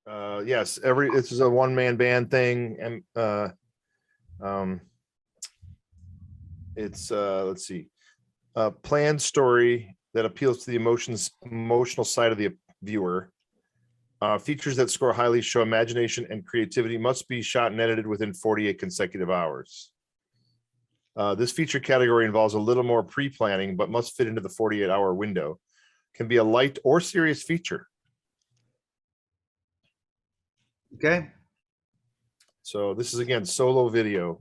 Yes, this is a one-man band thing, and it's let's see, a planned story that appeals to the emotional side of the viewer. Features that score highly show imagination and creativity, must be shot and edited within 48 consecutive hours. This feature category involves a little more pre-planning, but must fit into the 48-hour window. Can be a light or serious feature. Okay. So this is, again, solo video.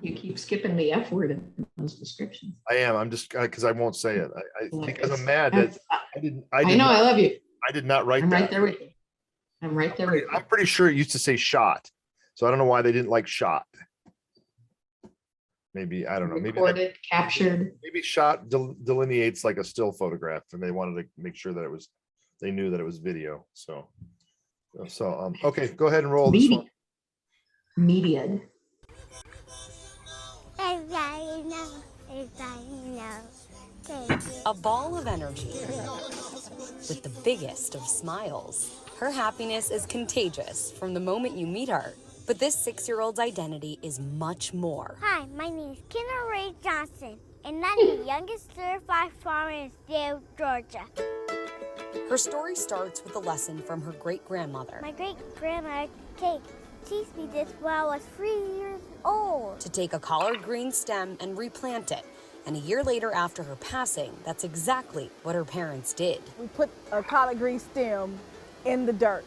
You keep skipping the F word in those descriptions. I am. I'm just because I won't say it. Because I'm mad that I didn't. I know. I love you. I did not write I'm that. right there with you. I'm right there with you. I'm pretty sure it used to say shot. So I don't know why they didn't like shot. Maybe, I don't know. Maybe recorded, captured. Maybe shot delineates like a still photograph, and they wanted to make sure that it was. They knew that it was video. So okay, go ahead and roll this one. Mediaed. A ball of energy with the biggest of smiles. Her happiness is contagious from the moment you meet her. But this 6-year-old's identity is much more. Hi, my name is Kendall Ray Johnson, and I'm the youngest certified farmer in the state of Georgia. Her story starts with a lesson from her great-grandmother. My great-grandmother, Kate, teach me this when I was 3 years old. To take a collard green stem and replant it. And a year later after her passing, that's exactly what her parents did. We put a collard green stem in the dirt.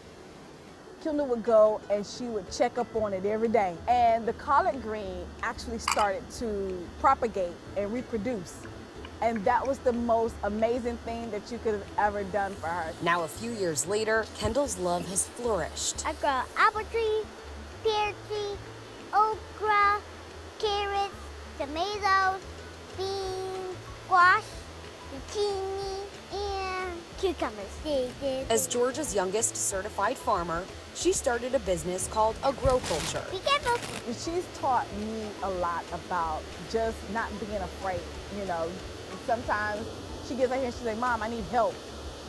Kendall would go and she would check up on it every day. And the collard green actually started to propagate and reproduce. And that was the most amazing thing that you could have ever done for her. Now, a few years later, Kendall's love has flourished. I grow apple tree, pear tree, okra, carrots, tomatoes, beans, squash, zucchini, and cucumbers. As Georgia's youngest certified farmer, she started a business called Agroculture. Be careful. She's taught me a lot about just not being afraid, you know. Sometimes she gets out here and she's like, Mom, I need help.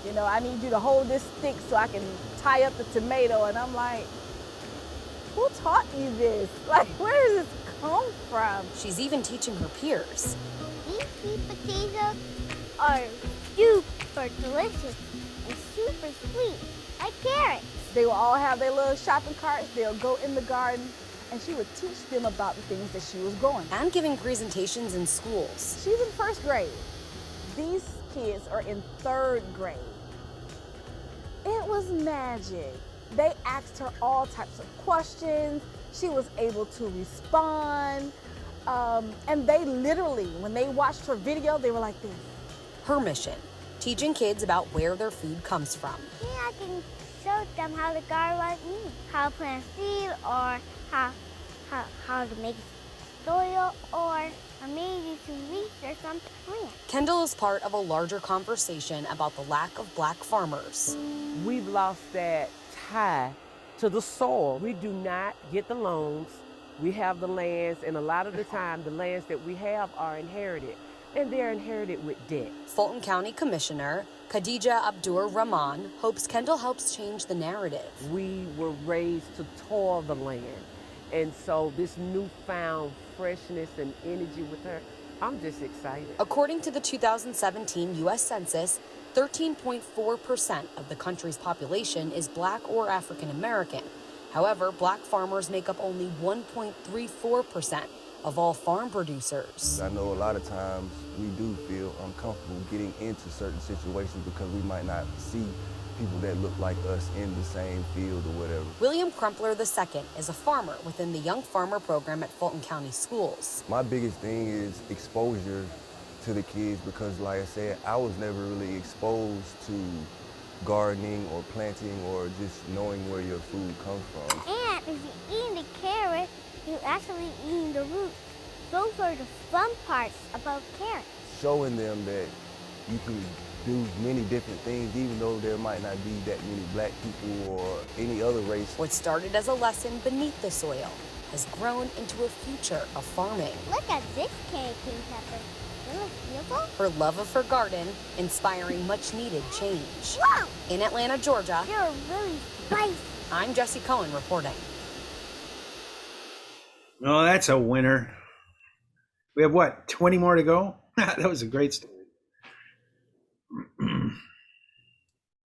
You know, I need you to hold this stick so I can tie up the tomato. And I'm like, who taught you this? Like, where does this come from? She's even teaching her peers. These sweet potatoes are super delicious and super sweet, like carrots. They will all have their little shopping carts. They'll go in the garden, and she would teach them about the things that she was growing. And giving presentations in schools. She's in 1st grade. These kids are in 3rd grade. It was magic. They asked her all types of questions. She was able to respond. And they literally, when they watched her video, they were like this. Her mission, teaching kids about where their food comes from. Yeah, I can show them how to garden like me, how to plant seed, or how to make soil, or maybe to research some plants. Kendall is part of a larger conversation about the lack of black farmers. We've lost that tie to the soil. We do not get the loans. We have the lands, and a lot of the time, the lands that we have are inherited, and they're inherited with debt. Fulton County Commissioner Khadija Abdur Rahman hopes Kendall helps change the narrative. We were raised to toil the land, and so this newfound freshness and energy with her, I'm just excited. According to the 2017 U.S. Census, 13.4% of the country's population is Black or African American. However, Black farmers make up only 1.34% of all farm producers. I know a lot of times we do feel uncomfortable getting into certain situations because we might not see people that look like us in the same field or whatever. William Crumpler II is a farmer within the Young Farmer program at Fulton County Schools. My biggest thing is exposure to the kids because, like I said, I was never really exposed to gardening or planting or just knowing where your food comes from. And if you're eating the carrot, you're actually eating the roots. Those are the fun parts about carrots. Showing them that you can do many different things, even though there might not be that many Black people or any other race. What started as a lesson beneath the soil has grown into a future of farming. Look at this carrot king pepper. It looks beautiful. Her love of her garden inspiring much needed change. Wow! In Atlanta, Georgia, You're really spicy. I'm Jessie Cohen reporting. Oh, that's a winner. We have what, 20 more to go? That was a great story.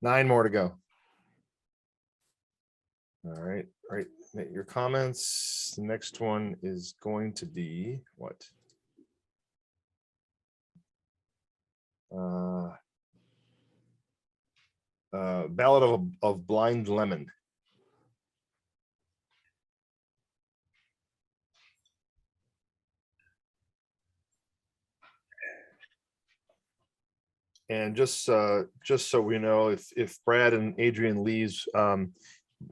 9 more to go. All right, make your comments. The next one is going to be what? Ballad of Blind Lemon. And just so we know, if Brad and Adrian leaves,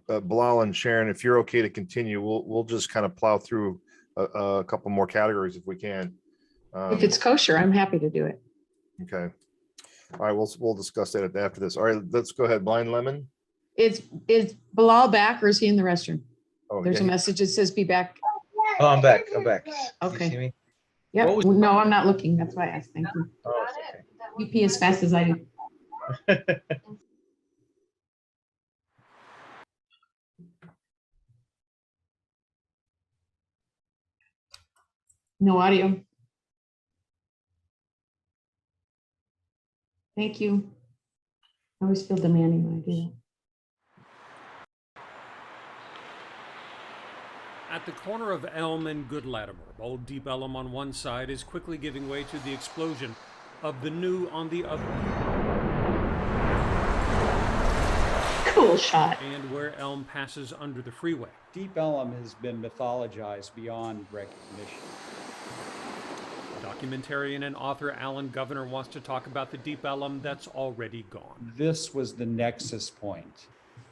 Bilal and Sharon, if you're okay to continue, we'll just kind of plow through a couple more categories if we can. If it's kosher, I'm happy to do it. Okay. All right, we'll discuss that after this. All right, let's go ahead. Blind Lemon. Is Bilal back or is he in the restroom? Oh, There's yeah, a message that says be back. Oh, I'm back. Can Okay. you see me? Yeah. What was- No, I'm not looking. That's why I asked. Thank you. Oh, it's okay. You pee as fast as I do. No audio. Thank you. I always feel demanding when I do that. At the corner of Elm and Good Latimer, old Deep Elm on one side is quickly giving way to the explosion of the new on the other. Cool shot. And where Elm passes under the freeway. Deep Elm has been mythologized beyond recognition. Documentarian and author Alan Governor wants to talk about the Deep Elm that's already gone. This was the nexus point.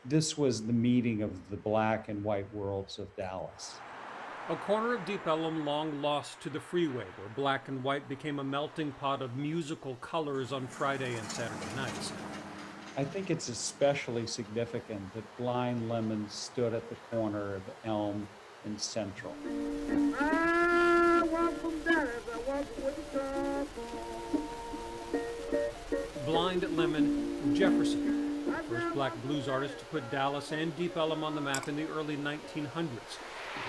This was the meeting of the black and white worlds of Dallas. A corner of Deep Elm long lost to the freeway, where black and white became a melting pot of musical colors on Friday and Saturday nights. I think it's especially significant that Blind Lemon stood at the corner of Elm and Central. Blind Lemon Jefferson, the first black blues artist to put Dallas and Deep Elm on the map in the early 1900s.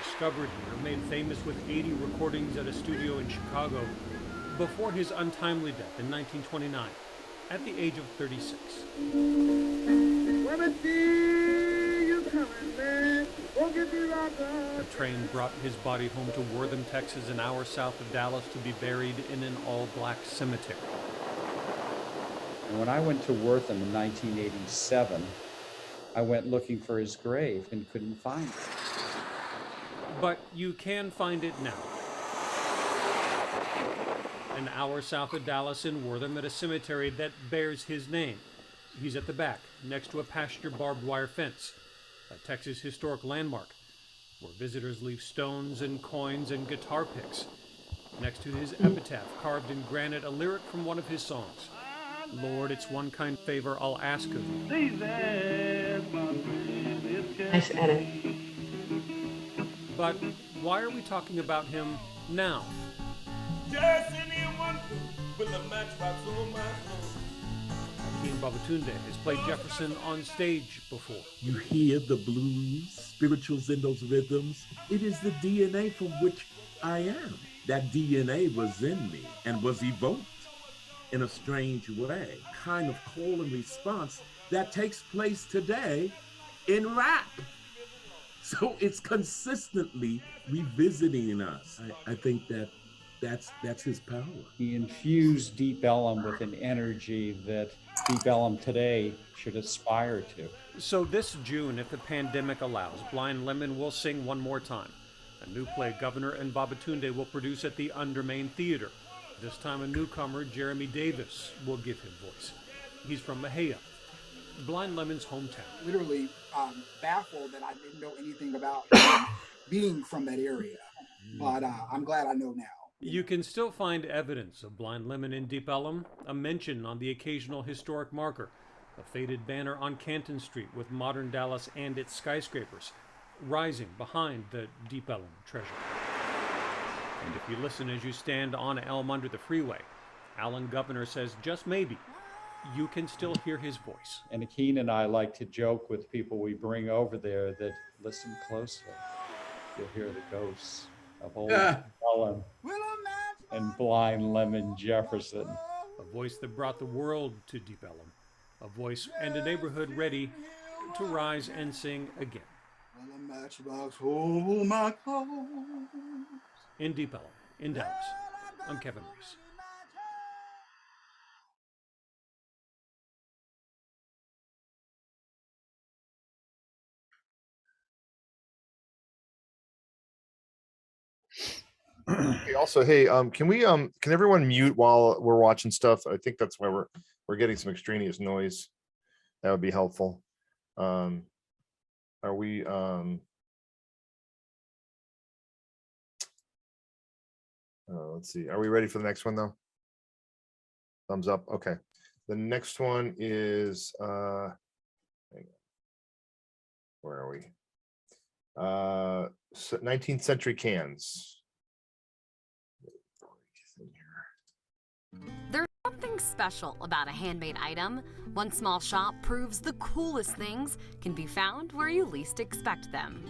Discovered here, made famous with 80 recordings at a studio in Chicago before his untimely death in 1929 at the age of 36. A train brought his body home to Wortham, Texas, an hour south of Dallas, to be buried in an all-black cemetery. And when I went to Wortham in 1987, I went looking for his grave and couldn't find it. But you can find it now. An hour south of Dallas in Wortham at a cemetery that bears his name. He's at the back, next to a pasture barbed wire fence, a Texas historic landmark, where visitors leave stones and coins and guitar picks. Next to his epitaph, carved in granite, a lyric from one of his songs. Lord, it's one kind favor I'll ask of you. Nice edit. But why are we talking about him now? Hakeem Babatunde has played Jefferson on stage before. You hear the blues, spirituals in those rhythms. It is the DNA from which I am. That DNA was in me and was evoked in a strange way. Kind of call and response that takes place today in rap. So it's consistently revisiting us. I think that's his power. He infused Deep Elm with an energy that Deep Elm today should aspire to. So this June, if the pandemic allows, Blind Lemon will sing one more time. A new play Governor and Babatunde will produce at the Undermain Theater. This time a newcomer, Jeremy Davis, will give him voice. He's from Mejia, Blind Lemon's hometown. Literally baffled that I didn't know anything about being from that area. But I'm glad I know now. You can still find evidence of Blind Lemon in Deep Elm, a mention on the occasional historic marker, a faded banner on Canton Street with modern Dallas and its skyscrapers, rising behind the Deep Elm treasure. And if you listen as you stand on Elm under the freeway, Alan Governor says just maybe you can still hear his voice. And Akeen and I like to joke with people we bring over there that listen closely. You'll hear the ghosts of old Ellen and blind Lemon Jefferson. A voice that brought the world to Deep Ellum. A voice and a neighborhood ready to rise and sing again. In Deep Ellum, in Dallas, I'm Kevin Reese. Also, hey, can everyone mute while we're watching stuff? I think that's why we're getting some extraneous noise. That would be helpful. Are we let's see. Are we ready for the next one though? Thumbs up. Okay. The next one is hang on. Where are we? 19th century cans. There's something special about a handmade item. One small shop proves the coolest things can be found where you least expect them.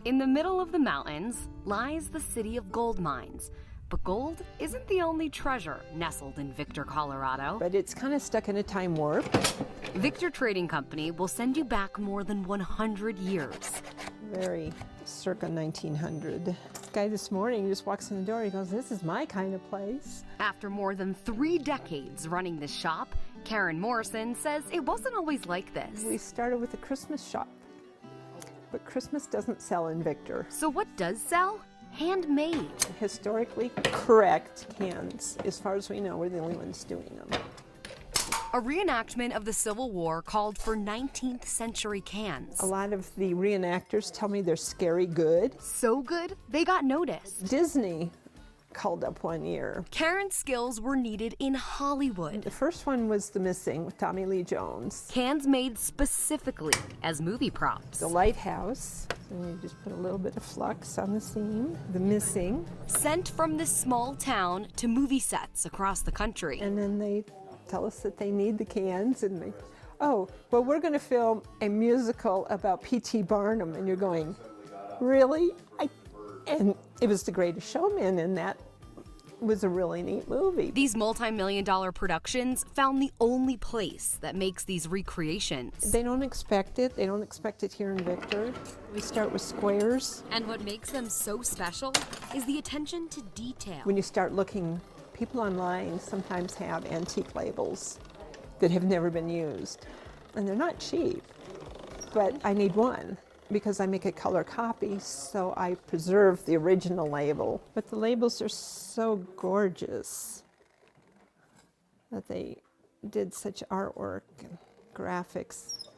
In the middle of the mountains lies the city of gold mines. But gold isn't the only treasure nestled in Victor, Colorado. But it's kind of stuck in a time warp. Victor Trading Company will send you back more than 100 years. Very circa 1900. Guy this morning just walks in the door, he goes, "This is my kind of place." After more than 3 decades running this shop, Karen Morrison says it wasn't always like this. We started with a Christmas shop, but Christmas doesn't sell in Victor. So what does sell? Handmade. Historically correct cans. As far as we know, we're the only ones doing them. A reenactment of the Civil War called for 19th century cans. A lot of the reenactors tell me they're scary good. So good, they got noticed. Disney called up one year. Karen's skills were needed in Hollywood. The first one was The Missing with Tommy Lee Jones. Cans made specifically as movie props. The Lighthouse, and you just put a little bit of flux on the seam. The Missing. Sent from this small town to movie sets across the country. And then they tell us that they need the cans, and they, oh, well, we're going to film a musical about P.T. Barnum, and you're going, really? And it was The Greatest Showman, and that was a really neat movie. These multi-million-dollar productions found the only place that makes these recreations. They don't expect it. They don't expect it here in Victor. We start with squares. And what makes them so special is the attention to detail. When you start looking, people online sometimes have antique labels that have never been used. And they're not cheap, but I need one because I make a color copy, so I preserve the original label. But the labels are so gorgeous that they did such artwork and graphics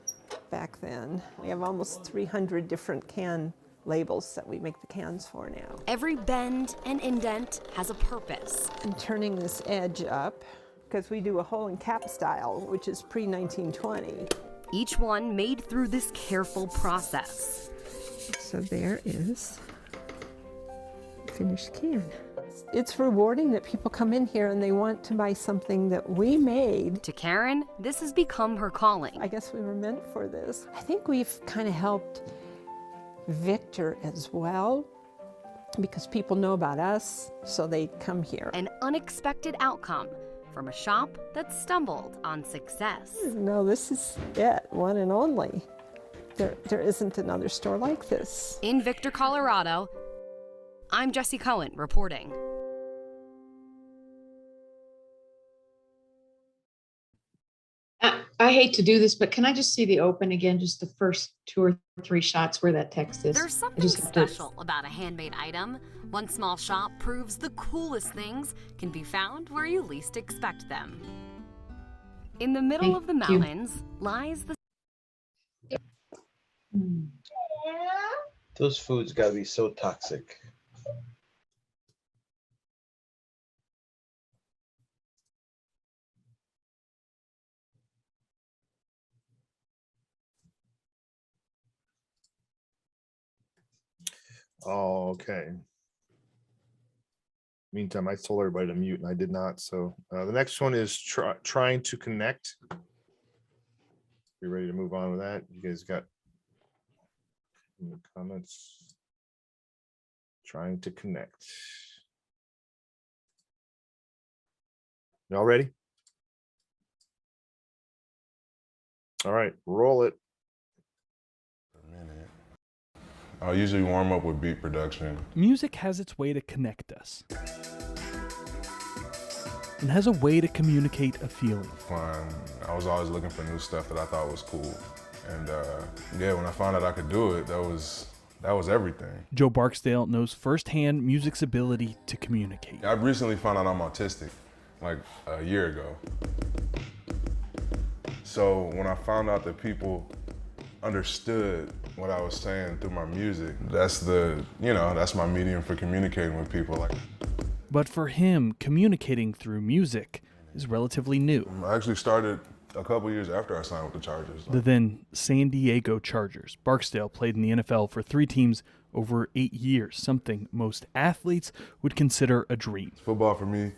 back then. We have almost 300 different can labels that we make the cans for now. Every bend and indent has a purpose. I'm turning this edge up because we do a hole and cap style, which is pre-1920. Each one made through this careful process. So there is a finished can. It's rewarding that people come in here and they want to buy something that we made. To Karen, this has become her calling. I guess we were meant for this. I think we've kind of helped Victor as well, because people know about us, so they come here. An unexpected outcome from a shop that stumbled on success. No, this is it, one and only. There isn't another store like this. In Victor, Colorado, I'm Jessie Cohen reporting. I hate to do this, but can I just see the open again, just the first 2 or 3 shots where that text is? There's something special about a handmade item. One small shop proves the coolest things can be found where you least expect them. In the middle of the mountains lies the... Those foods gotta be so toxic. Oh, okay. Meantime, I told everybody to mute and I did not. So the next one is trying to connect. You ready to move on with that? You guys got any comments? Trying to connect. Y'all ready? All right, roll it. I'll usually warm up with beat production. Music has its way to connect us and has a way to communicate a feeling. Fun. I was always looking for new stuff that I thought was cool. And yeah, when I found out I could do it, that was everything. Joe Barksdale knows firsthand music's ability to communicate. I recently found out I'm autistic, like a year ago. So when I found out that people understood what I was saying through my music, that's my medium for communicating with people. But for him, communicating through music is relatively new. I actually started a couple years after I signed with the Chargers. The then San Diego Chargers. Barksdale played in the NFL for 3 teams over 8 years, something most athletes would consider a dream. Football for me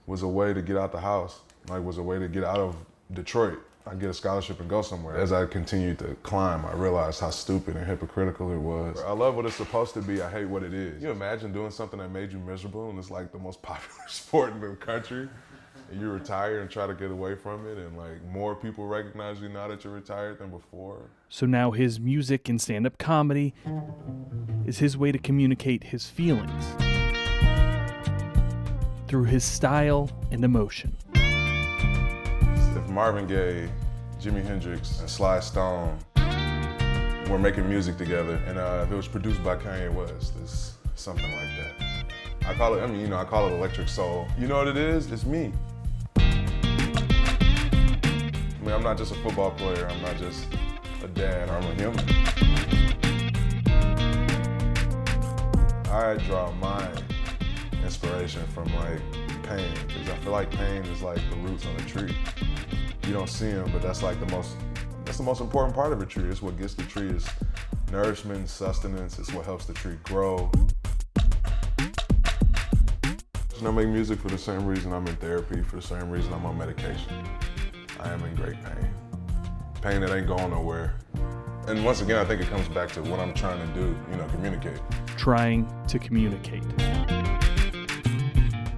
was a way to get out the house, was a way to get out of Detroit. I get a scholarship and go somewhere. As I continued to climb, I realized how stupid and hypocritical it was. I love what it's supposed to be. I hate what it is. Can you imagine doing something that made you miserable and it's like the most popular sport in the country? And you retire and try to get away from it, and more people recognize you now that you're retired than before. So now his music and stand-up comedy is his way to communicate his feelings through his style and emotion. If Marvin Gaye, Jimi Hendrix, and Sly Stone were making music together, and if it was produced by Kanye West, it's something like that. I call it electric soul. You know what it is? It's me. I'm not just a football player, I'm not just a dad, I'm a human. I draw my inspiration from pain, because I feel like pain is like the roots on a tree. You don't see them, but that's the most important part of a tree. It's what gets the tree is nourishment, sustenance, it's what helps the tree grow. I make music for the same reason I'm in therapy, for the same reason I'm on medication. I am in great pain. Pain that ain't going nowhere. And once again, I think it comes back to what I'm trying to do, communicate. Trying to communicate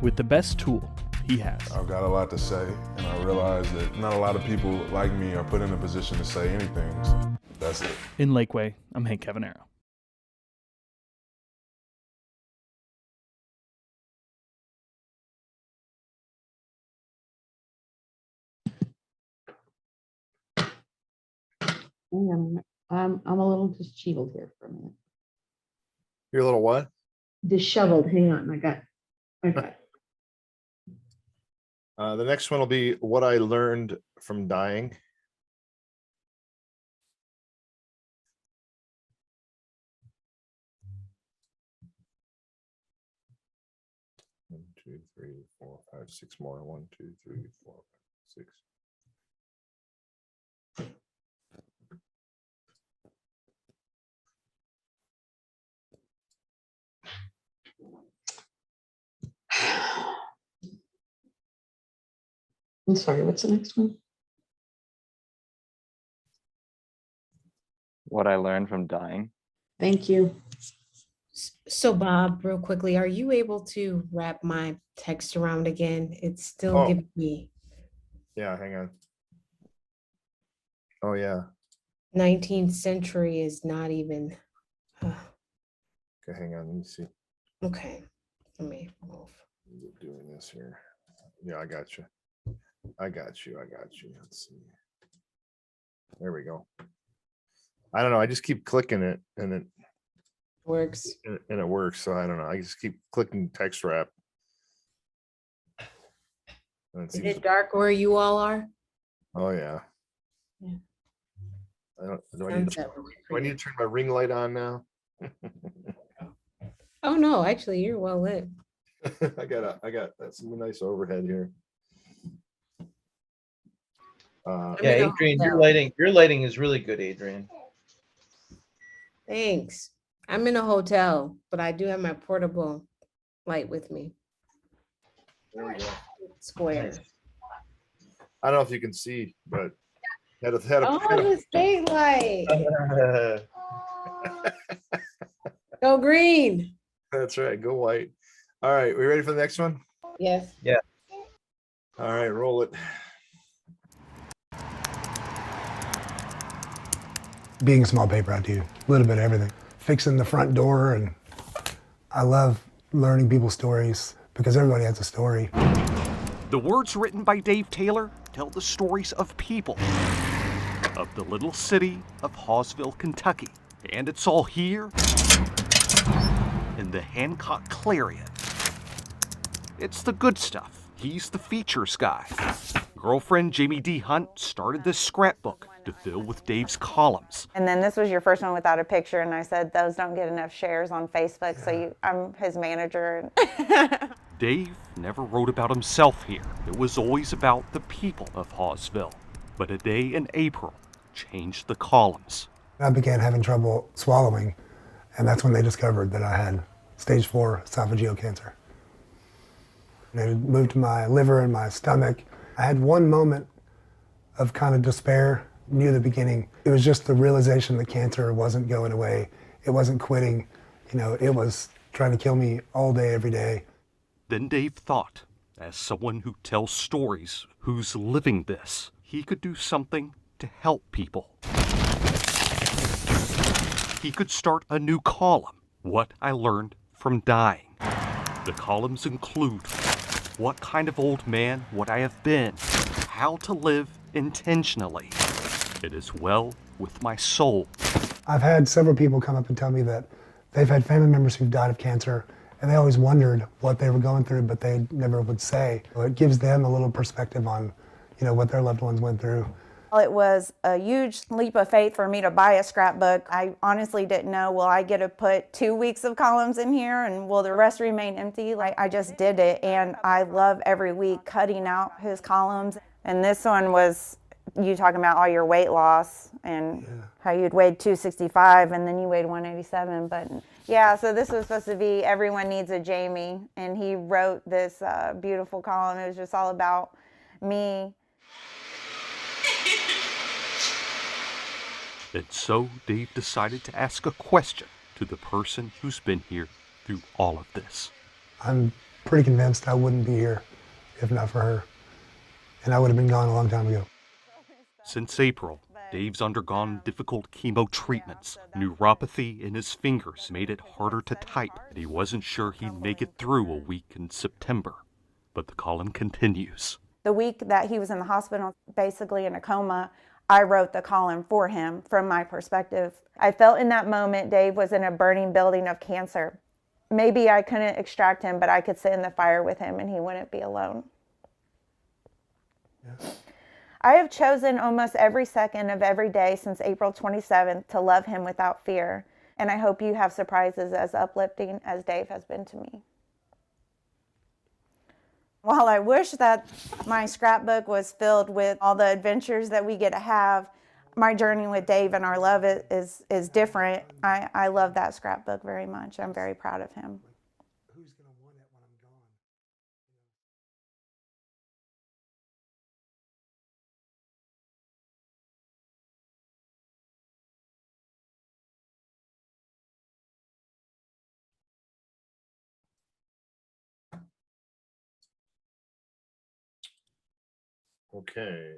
with the best tool he has. I've got a lot to say, and I realize that not a lot of people like me are put in a position to say anything. So that's it. In Lakeway, I'm Hank Cavanero. I'm a little disheveled here for a minute. You're a little what? Disheveled. Hang on, I got. The next one will be what I learned from dying. One, 2, 3, 4, 5, 6 more. 1, 2, 3, 4, 5, 6. I'm sorry, what's the next one? What I learned from dying. Thank you. So Bob, real quickly, are you able to wrap my text around again? It's still giving me. Yeah, hang on. Oh yeah. 19th century is not even. Okay, hang on, let me see. Okay, let me move. We're doing this here. Yeah, I got you. Let's see. There we go. I don't know. I just keep clicking it and it works. And it works. So I don't know. I just keep clicking text wrap. Is it dark where you all are? Oh yeah. Yeah. Do I need to turn my ring light on now? Oh no, actually you're well lit. I got some nice overhead here. Yeah, Adrian, your lighting is really good, Adrian. Thanks. I'm in a hotel, but I do have my portable light with me. There we go. Square. I don't know if you can see, but had a Oh, the state light. Go green. That's right. Go white. All right. We ready for the next one? Yes. Yeah. All right. Roll it. Being a small paper, I do a little bit of everything. Fixing the front door, and I love learning people's stories because everybody has a story. The words written by Dave Taylor tell the stories of people, of the little city of Hawesville, Kentucky. And it's all here in the Hancock Clarion. It's the good stuff. He's the features guy. Girlfriend Jamie D. Hunt started this scrapbook to fill with Dave's columns. And then this was your first one without a picture, and I said those don't get enough shares on Facebook, so I'm his manager. Dave never wrote about himself here. It was always about the people of Hawesville. But a day in April changed the columns. I began having trouble swallowing, and that's when they discovered that I had stage 4 esophageal cancer. And it moved to my liver and my stomach. I had one moment of kind of despair near the beginning. It was just the realization that cancer wasn't going away. It wasn't quitting. You know, it was trying to kill me all day, every day. Then Dave thought, as someone who tells stories, who's living this, he could do something to help people. He could start a new column, What I Learned from Dying. The columns include what kind of old man would I have been, how to live intentionally. It is well with my soul. I've had several people come up and tell me that they've had family members who've died of cancer, and they always wondered what they were going through, but they never would say. So it gives them a little perspective on, you know, what their loved ones went through. It was a huge leap of faith for me to buy a scrapbook. I honestly didn't know, will I get to put 2 weeks of columns in here and will the rest remain empty? I just did it, and I love every week cutting out his columns. And this one was you talking about all your weight loss and how you'd weighed 265 and then you weighed 187. But yeah, so this was supposed to be Everyone Needs a Jamie, and he wrote this beautiful column. It was just all about me. And so Dave decided to ask a question to the person who's been here through all of this. I'm pretty convinced I wouldn't be here if not for her. And I would have been gone a long time ago. Since April, Dave's undergone difficult chemo treatments. Neuropathy in his fingers made it harder to type, and he wasn't sure he'd make it through a week in September. But the column continues. The week that he was in the hospital, basically in a coma, I wrote the column for him from my perspective. I felt in that moment Dave was in a burning building of cancer. Maybe I couldn't extract him, but I could sit in the fire with him and he wouldn't be alone. Yeah. I have chosen almost every second of every day since April 27th to love him without fear, and I hope you have surprises as uplifting as Dave has been to me. While I wish that my scrapbook was filled with all the adventures that we get to have, my journey with Dave and our love is different. I love that scrapbook very much. I'm very proud of him. Who's going to want it when I'm gone? Okay.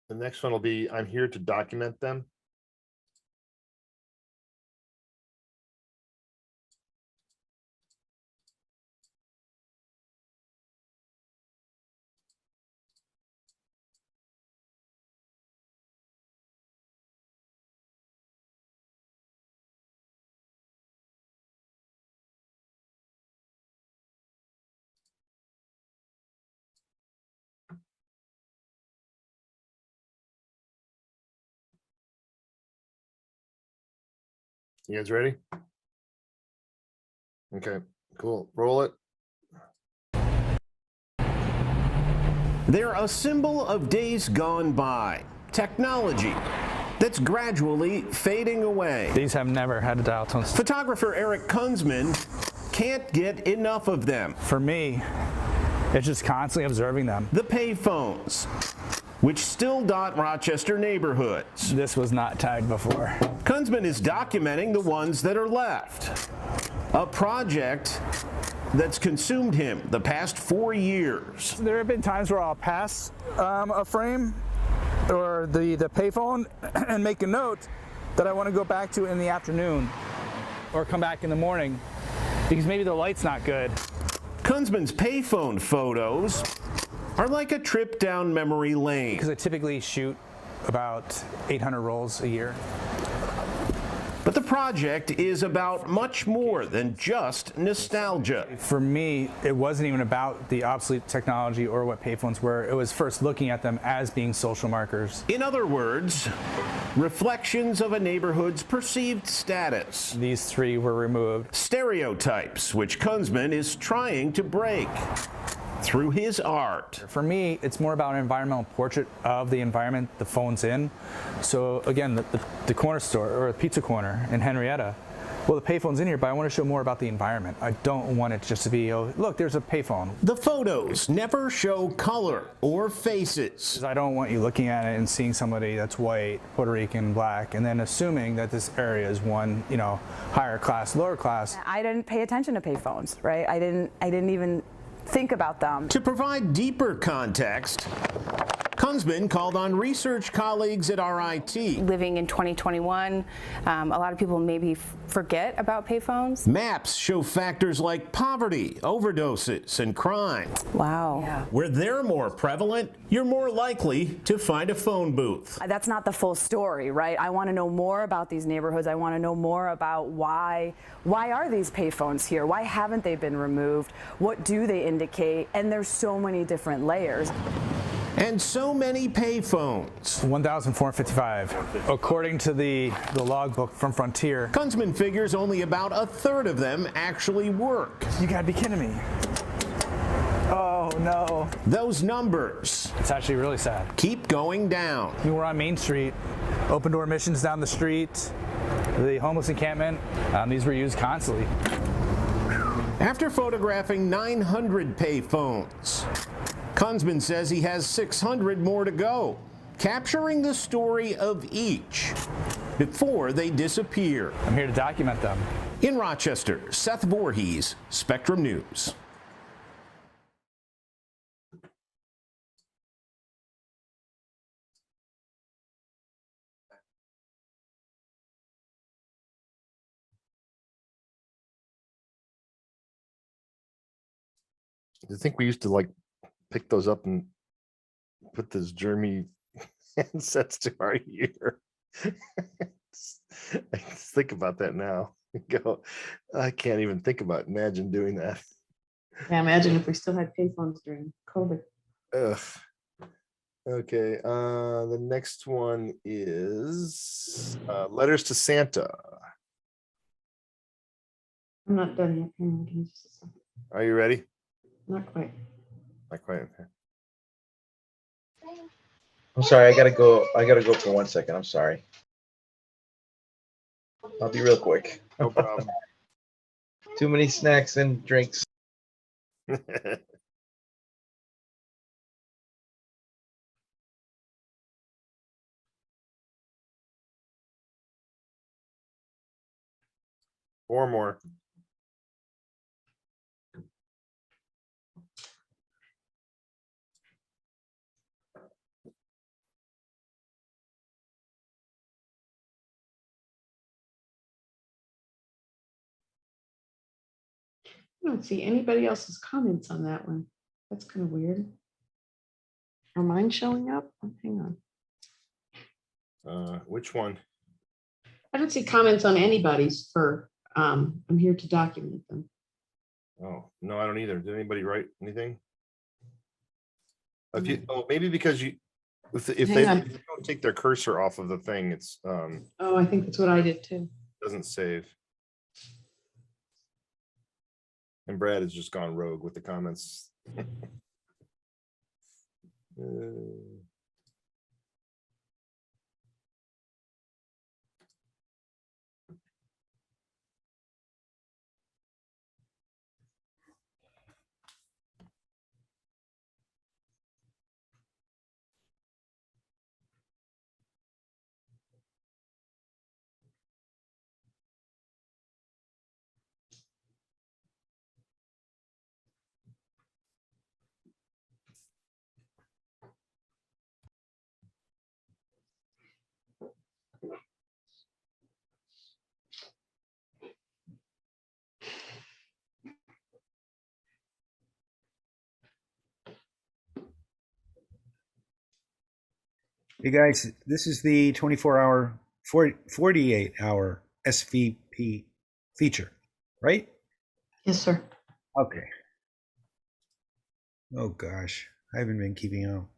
The next one will be, I'm here to document them. You guys ready? Okay, cool. Roll it. They're a symbol of days gone by. Technology that's gradually fading away. These have never had a dial tone. Photographer Eric Kunzman can't get enough of them. For me, it's just constantly observing them. The payphones, which still dot Rochester neighborhoods. This was not tagged before. Kunzman is documenting the ones that are left. A project that's consumed him the past 4 years. There have been times where I'll pass a frame or the payphone and make a note that I want to go back to in the afternoon or come back in the morning because maybe the light's not good. Kunzman's payphone photos are like a trip down memory lane. Because I typically shoot about 800 rolls a year. But the project is about much more than just nostalgia. For me, it wasn't even about the obsolete technology or what payphones were. It was first looking at them as being social markers. In other words, reflections of a neighborhood's perceived status. These 3 were removed. Stereotypes, which Kunzman is trying to break through his art. For me, it's more about an environmental portrait of the environment the phone's in. So again, the corner store or the pizza corner in Henrietta, well, the payphone's in here, but I want to show more about the environment. I don't want it just to be, oh, look, there's a payphone. The photos never show color or faces. I don't want you looking at it and seeing somebody that's white, Puerto Rican, black, and then assuming that this area is one, higher class, lower class. I didn't pay attention to payphones, right? I didn't even think about them. To provide deeper context, Kunzman called on research colleagues at RIT. Living in 2021, a lot of people maybe forget about payphones. Maps show factors like poverty, overdoses, and crime. Wow. Yeah. Where they're more prevalent, you're more likely to find a phone booth. That's not the full story, right? I want to know more about these neighborhoods. I want to know more about why are these payphones here? Why haven't they been removed? What do they indicate? And there's so many different layers. And so many payphones. 1,455, according to the logbook from Frontier. Kunzman figures only about a third of them actually work. You gotta be kidding me. Oh no. Those numbers. It's actually really sad. Keep going down. We're on Main Street, open door missions down the street, the homeless encampment. These were used constantly. After photographing 900 payphones, Kunzman says he has 600 more to go, capturing the story of each before they disappear. I'm here to document them. In Rochester, Seth Voorhees, Spectrum News. I think we used to pick those up and put those germy handsets to our ear. I just think about that now. Go, I can't even imagine doing that. Yeah, imagine if we still had payphones during COVID. Ugh. Okay, the next one is letters to Santa. I'm not done yet. Hang on, give me just a second. Are you ready? Not quite. Not quite, okay. I'm sorry, I gotta go for 1 second. I'm sorry. I'll be real quick. No problem. Too many snacks and drinks. Four more. I don't see anybody else's comments on that one. That's kind of weird. Are mine showing up? Oh, hang on. Which one? I don't see comments on anybody's for I'm here to document them. Oh, no, I don't either. Did anybody write anything? If you, maybe because if they don't take their cursor off of the thing, it's oh, I think that's what I did too. Doesn't save. And Brad has just gone rogue with the comments. Hey guys, this is the 48-hour SVP feature, right? Yes, sir. Okay. Oh gosh, I haven't been keeping up.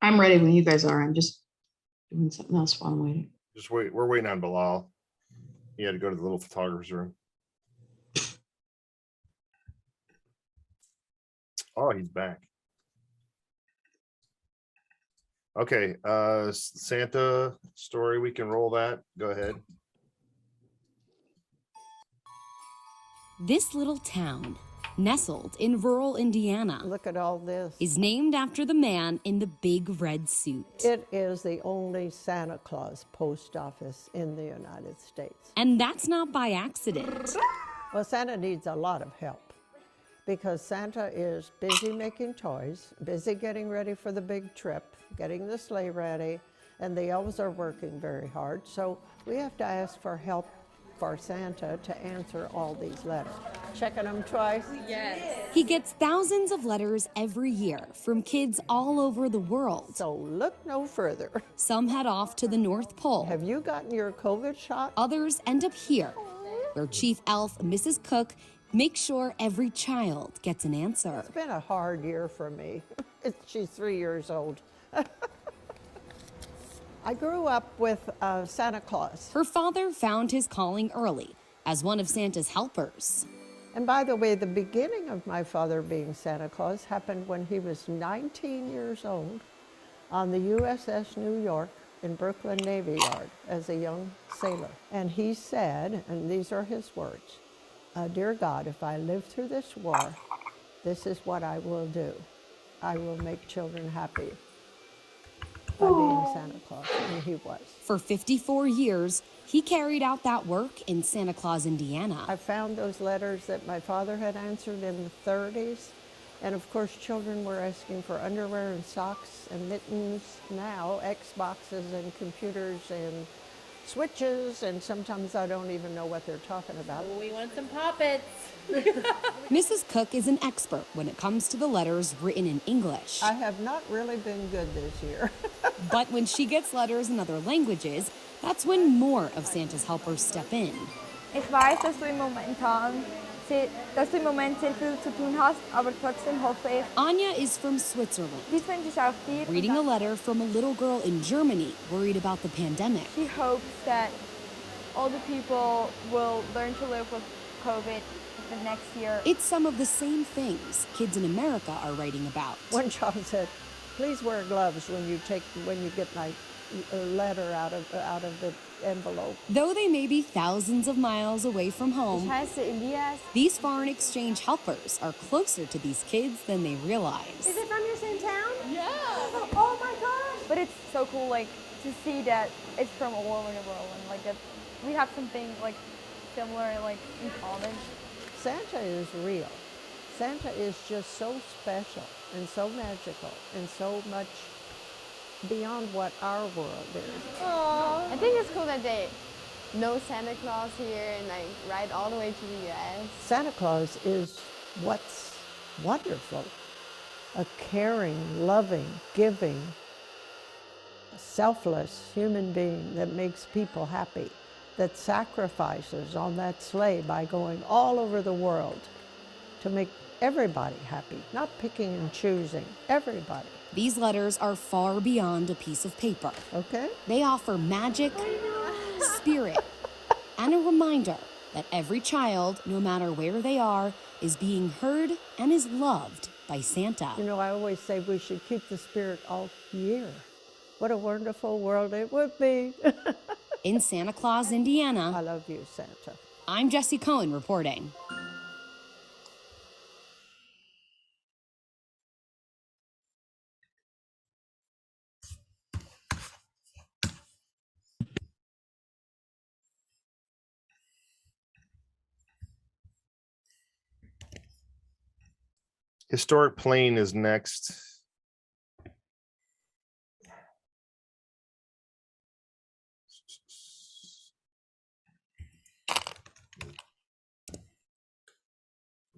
I'm ready when you guys are. I'm just doing something else while I'm waiting. Just wait. We're waiting on Bilal. He had to go to the little photographer's room. Oh, he's back. Okay, Santa story, we can roll that. Go ahead. This little town, nestled in rural Indiana, Look at all this. is named after the man in the big red suit. It is the only Santa Claus post office in the United States. And that's not by accident. Well, Santa needs a lot of help because Santa is busy making toys, busy getting ready for the big trip, getting the sleigh ready, and the elves are working very hard. So we have to ask for help for Santa to answer all these letters. Checking them twice? Yes. He gets thousands of letters every year from kids all over the world. So look no further. Some head off to the North Pole. Have you gotten your COVID shot? Others end up here, where Chief Elf Mrs. Cook makes sure every child gets an answer. It's been a hard year for me. She's 3 years old. I grew up with Santa Claus. Her father found his calling early as one of Santa's helpers. And by the way, the beginning of my father being Santa Claus happened when he was 19 years old on the USS New York in Brooklyn Navy Yard as a young sailor. And he said, and these are his words, "Dear God, if I live through this war, this is what I will do. I will make children happy by being Santa Claus," and he was. For 54 years, he carried out that work in Santa Claus, Indiana. I found those letters that my father had answered in the 30s. And of course, children were asking for underwear and socks and mittens. Now, Xboxes and computers and switches, and sometimes I don't even know what they're talking about. We want some poppets. Mrs. Cook is an expert when it comes to the letters written in English. I have not really been good this year. But when she gets letters in other languages, that's when more of Santa's helpers step in. Ich weiß, dass du im Moment sehr viel zu tun hast, aber trotzdem hoffe ich. Anya is from Switzerland, Dies wünsche ich auch dir. reading a letter from a little girl in Germany worried about the pandemic. She hopes that all the people will learn to live with COVID the next year. It's some of the same things kids in America are writing about. One child said, "Please wear gloves when you get my letter out of the envelope." Though they may be thousands of miles away from home, Ich heiße Elias. these foreign exchange helpers are closer to these kids than they realize. Is it from your same town? Yeah. Oh my gosh. But it's so cool, like, to see that it's from all over the world, and like that we have something like similar, like in common. Santa is real. Santa is just so special and so magical and so much beyond what our world is. Aww. I think it's cool that they know Santa Claus here and like ride all the way to the US. Santa Claus is what's wonderful. A caring, loving, giving, selfless human being that makes people happy, that sacrifices on that sleigh by going all over the world to make everybody happy, not picking and choosing, everybody. These letters are far beyond a piece of paper. Okay. They offer magic, spirit, and a reminder that every child, no matter where they are, is being heard and is loved by Santa. You know, I always say we should keep the spirit all year. What a wonderful world it would be. In Santa Claus, Indiana, I love you, Santa. I'm Jessie Cohen reporting. Historic Plain is next.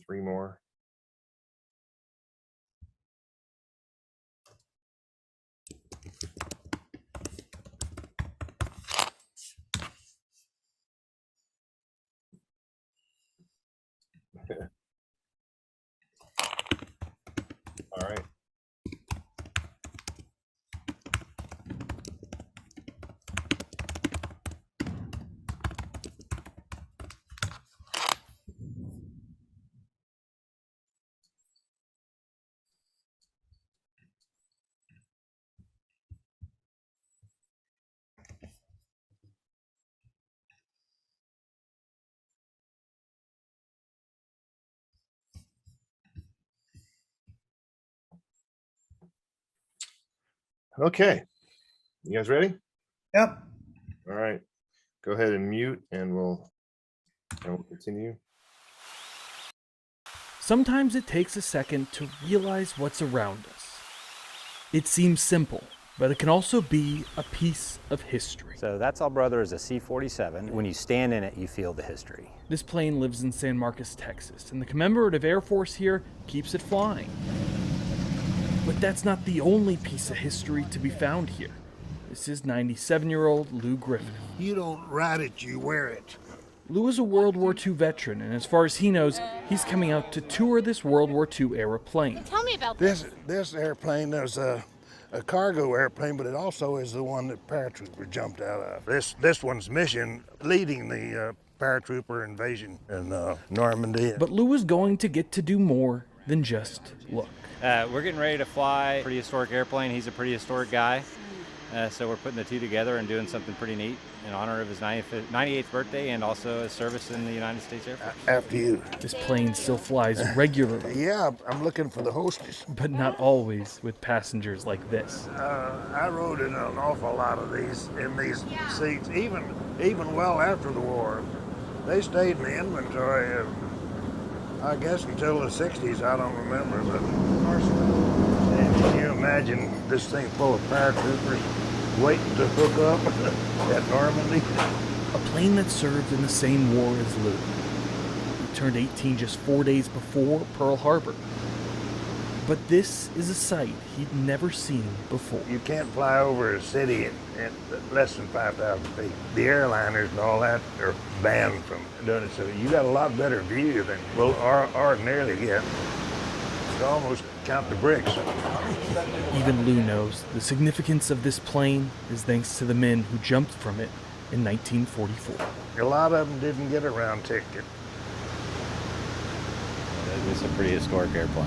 Three more. All right. Okay. You guys ready? Yep. All right. Go ahead and mute and we'll continue. Sometimes it takes a second to realize what's around us. It seems simple, but it can also be a piece of history. So that's our brother is a C-47. When you stand in it, you feel the history. This plane lives in San Marcos, Texas, and the commemorative Air Force here keeps it flying. But that's not the only piece of history to be found here. This is 97-year-old Lou Griffith. You don't ride it, you wear it. Lou is a World War II veteran, and as far as he knows, he's coming out to tour this World War II era plane. Tell me about this. This airplane, there's a cargo airplane, but it also is the one that paratrooper jumped out of. This one's mission, leading the paratrooper invasion in Normandy. But Lou is going to get to do more than just look. We're getting ready to fly a pretty historic airplane. He's a pretty historic guy. So we're putting the two together and doing something pretty neat in honor of his 98th birthday and also his service in the United States Air Force. After you. This plane still flies regularly. Yeah, I'm looking for the hostess. But not always with passengers like this. I rode in an awful lot of these seats, even well after the war. They stayed in the inventory, I guess until the 60s, I don't remember, but can you imagine this thing full of paratroopers waiting to hook up at Normandy? A plane that served in the same war as Lou. He turned 18 just 4 days before Pearl Harbor. But this is a sight he'd never seen before. You can't fly over a city at less than 5,000 feet. The airliners and all that are banned from doing it, so you got a lot better view than we'll ordinarily get. You almost count the bricks. Even Lou knows the significance of this plane is thanks to the men who jumped from it in 1944. A lot of them didn't get a round ticket. It's a pretty historic airplane.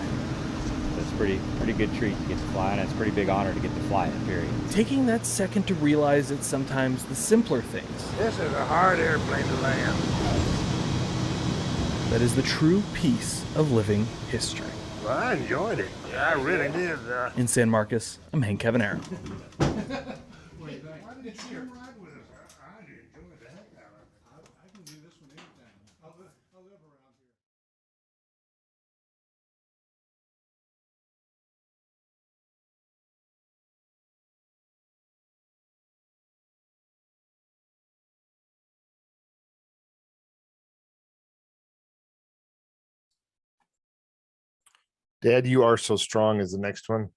It's a pretty good treat to get to fly, and it's a pretty big honor to get to fly it, period. Taking that second to realize that sometimes the simpler things. This is a hard airplane to land. That is the true piece of living history. Well, I enjoyed it. I really did. In San Marcos, I'm Hank Cavanero. Dad, You Are So Strong is the next one.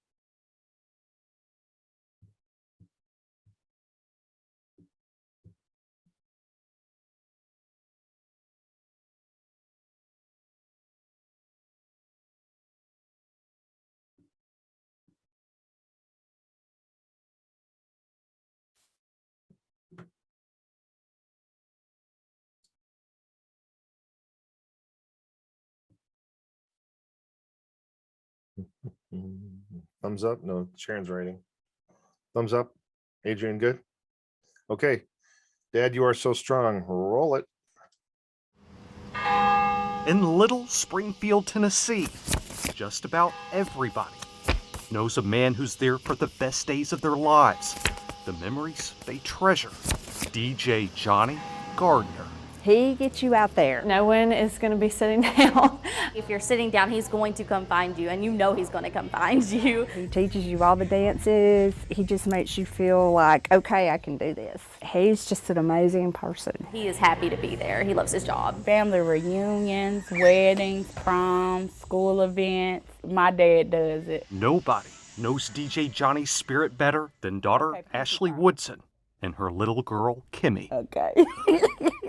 Thumbs up? No, Sharon's writing. Thumbs up. Adrian, good? Okay. Dad, you are so strong. Roll it. In Little Springfield, Tennessee, just about everybody knows a man who's there for the best days of their lives, the memories they treasure. DJ Johnny Gardner. He gets you out there. No one is going to be sitting down. If you're sitting down, he's going to come find you, and you know he's going to come find you. He teaches you all the dances. He just makes you feel like, okay, I can do this. He's just an amazing person. He is happy to be there. He loves his job. Family reunions, weddings, proms, school events. My dad does it. Nobody knows DJ Johnny's spirit better than daughter Ashley Woodson and her little girl, Kimmy. Okay.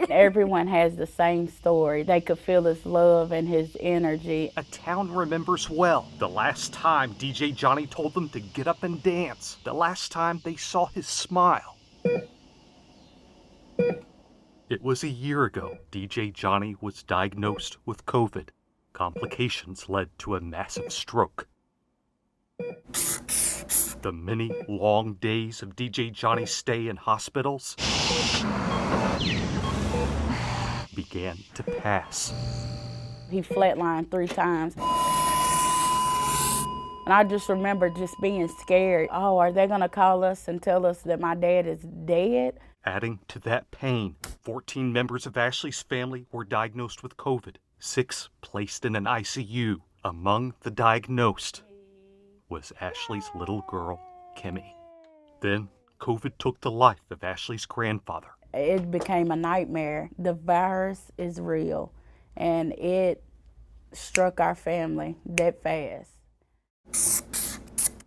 Everyone has the same story. They could feel his love and his energy. A town remembers well the last time DJ Johnny told them to get up and dance. The last time they saw his smile. It was a year ago DJ Johnny was diagnosed with COVID. Complications led to a massive stroke. The many long days of DJ Johnny's stay in hospitals began to pass. He flatlined 3 times. And I just remember just being scared. Oh, are they gonna call us and tell us that my dad is dead? Adding to that pain, 14 members of Ashley's family were diagnosed with COVID. 6 placed in an ICU. Among the diagnosed was Ashley's little girl, Kimmy. Then COVID took the life of Ashley's grandfather. It became a nightmare. The virus is real, and it struck our family that fast.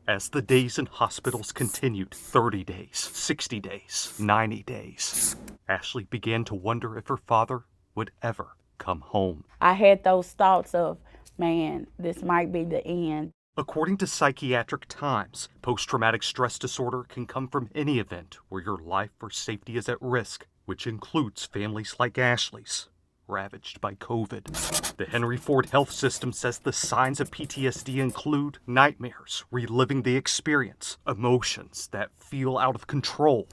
As the days in hospitals continued, 30 days, 60 days, 90 days, Ashley began to wonder if her father would ever come home. I had those thoughts of, man, this might be the end. According to Psychiatric Times, post-traumatic stress disorder can come from any event where your life or safety is at risk, which includes families like Ashley's, ravaged by COVID. The Henry Ford Health System says the signs of PTSD include nightmares, reliving the experience, emotions that feel out of control.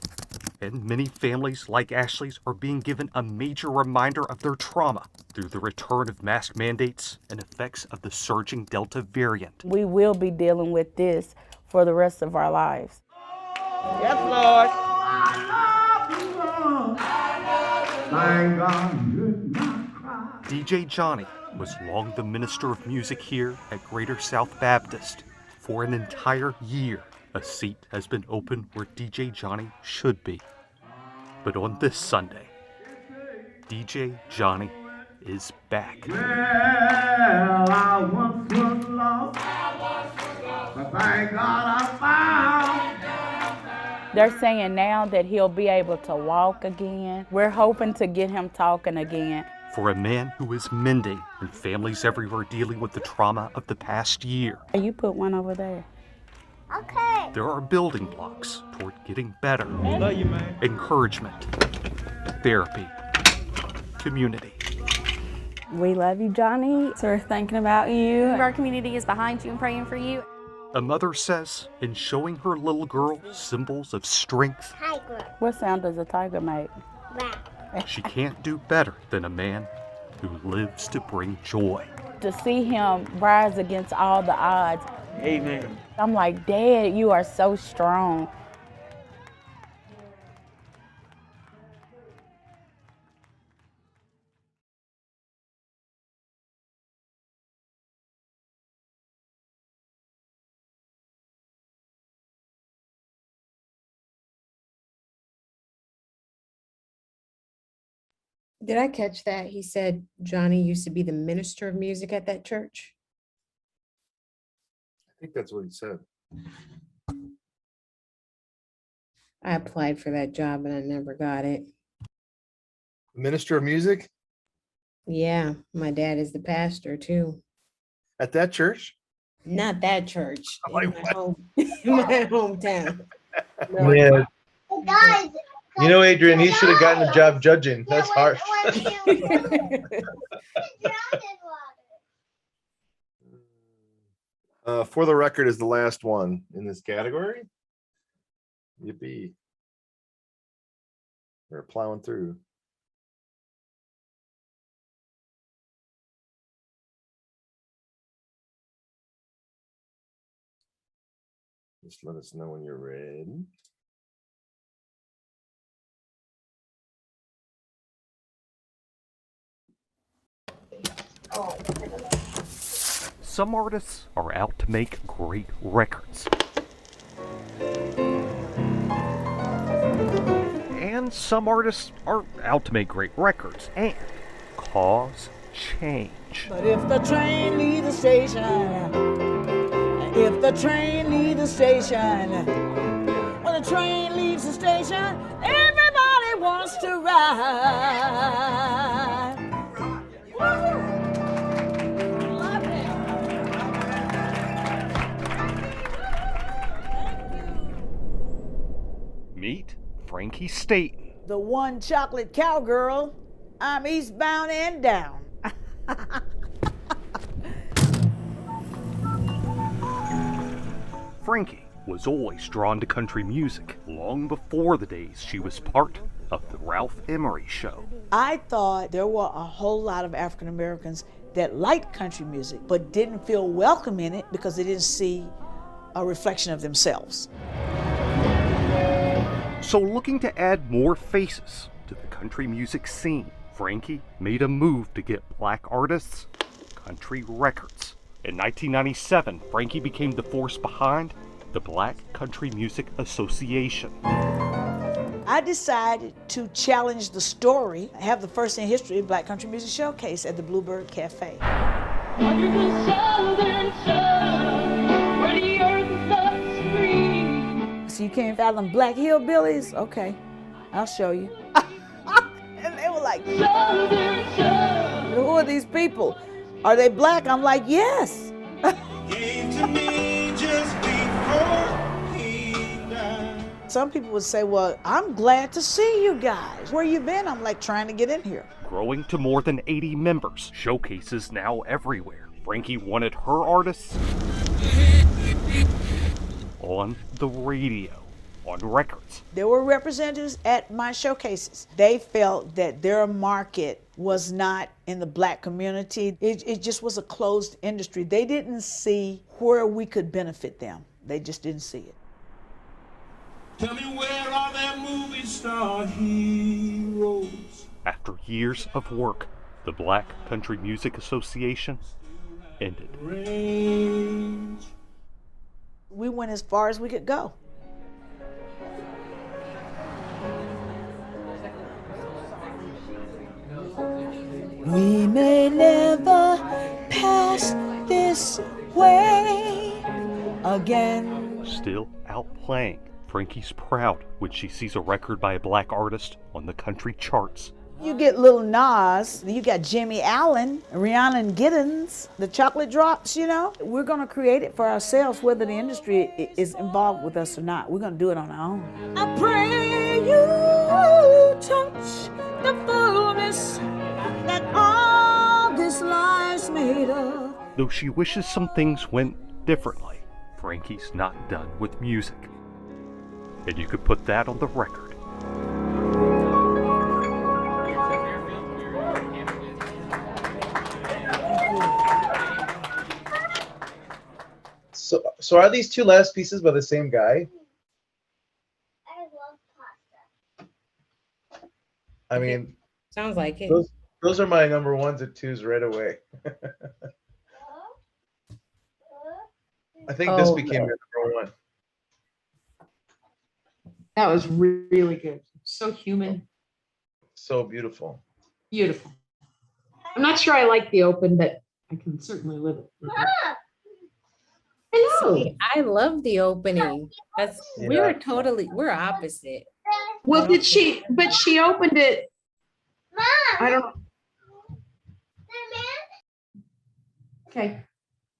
And many families like Ashley's are being given a major reminder of their trauma through the return of mask mandates and effects of the surging Delta variant. We will be dealing with this for the rest of our lives. Yes, Lord. DJ Johnny was long the minister of music here at Greater South Baptist. For an entire year, a seat has been open where DJ Johnny should be. But on this Sunday, DJ Johnny is back. Well, I once was lost, but thank God I found. They're saying now that he'll be able to walk again. We're hoping to get him talking again. For a man who is mending and families everywhere dealing with the trauma of the past year. You put one over there. Okay. There are building blocks toward getting better. Love you, man. Encouragement, therapy, community. We love you, Johnny. So we're thinking about you. Our community is behind you and praying for you. A mother says, in showing her little girl symbols of strength, Tiger. What sound does a tiger make? she can't do better than a man who lives to bring joy. To see him rise against all the odds. Amen. I'm like, Dad, you are so strong. Did I catch that? He said Johnny used to be the minister of music at that church. I think that's what he said. I applied for that job and I never got it. Minister of music Yeah, my dad is the pastor too. at that church? Not that church. Like In my hometown. No. Yeah. Guys, You know, Adrian, he should have gotten a job judging. That's harsh. For the record is the last one in this category. Yippee. We're plowing through. Just let us know when you're ready. Some artists are out to make great records. And some artists are out to make great records and cause change. But if the train leaves the station, if the train leaves the station, when the train leaves the station, everybody wants to ride. Love it. Meet Frankie Staten. The one chocolate cowgirl, I'm eastbound and down. Frankie was always drawn to country music long before the days she was part of the Ralph Emery Show. I thought there were a whole lot of African Americans that liked country music but didn't feel welcome in it because they didn't see a reflection of themselves. So looking to add more faces to the country music scene, Frankie made a move to get black artists country records. In 1997, Frankie became the force behind the Black Country Music Association. I decided to challenge the story, have the first in history Black Country Music Showcase at the Bluebird Cafe. Under the southern sun, where the earth starts to breathe. So you can't fathom black hillbillies? Okay, I'll show you. And they were like, Southern sun. who are these people? Are they black? I'm like, yes. Came to me just before he died. Some people would say, well, I'm glad to see you guys. Where you been? I'm like, trying to get in here. Growing to more than 80 members, showcases now everywhere. Frankie wanted her artists on the radio, on records. There were representatives at my showcases. They felt that their market was not in the black community. It just was a closed industry. They didn't see where we could benefit them. They just didn't see it. Tell me, where are them movie star heroes? After years of work, the Black Country Music Association ended. We went as far as we could go. We may never pass this way again. Still out playing, Frankie's proud when she sees a record by a black artist on the country charts. You get Lil Nas, you got Jimmy Allen, Rihanna Giddens, the Chocolate Drops, you know. We're gonna create it for ourselves, whether the industry is involved with us or not. We're gonna do it on our own. I pray you touch the fullness that all this life's made of. Though she wishes some things went differently, Frankie's not done with music. And you could put that on the record. So are these two last pieces by the same guy? I love pasta. I mean, sounds like it. Those are my number ones and twos right away. I think this became your number one. That was really good. So human. So beautiful. Beautiful. I'm not sure I like the open, but I can certainly live it. Hello. See, I love the opening. That's Yeah. we're opposite. Well, but she opened it. I don't know. Okay.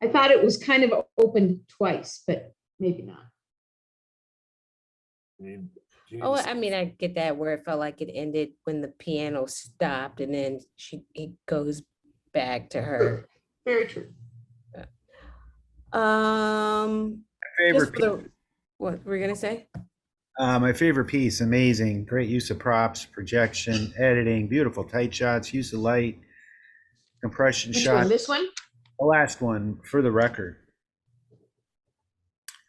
I thought it was kind of opened twice, but maybe not. Oh, I mean, I get that where it felt like it ended when the piano stopped and then it goes back to her. Very true. Just for the, what were you gonna say? My favorite piece, amazing, great use of props, projection, editing, beautiful tight shots, use of light, compression Which shot. one? This one? The last one, For the Record.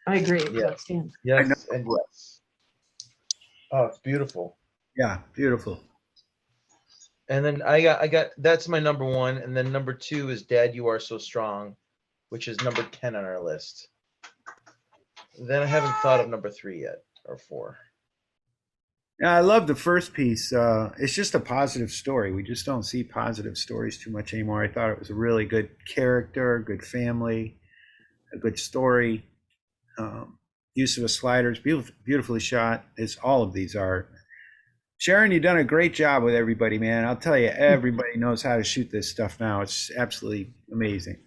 I agree. It was Yeah. outstanding. Yes, and yes. Oh, it's beautiful. Yeah, beautiful. And then I got that's my number one, and then number two is Dad, You Are So Strong, which is number 10 on our list. Then I haven't thought of number 3 yet, or 4. Yeah, I love the first piece. It's just a positive story. We just don't see positive stories too much anymore. I thought it was a really good character, a good family, a good story. Use of a sliders, beautifully shot, as all of these are. Sharon, you've done a great job with everybody, man. I'll tell you, everybody knows how to shoot this stuff now. It's absolutely amazing.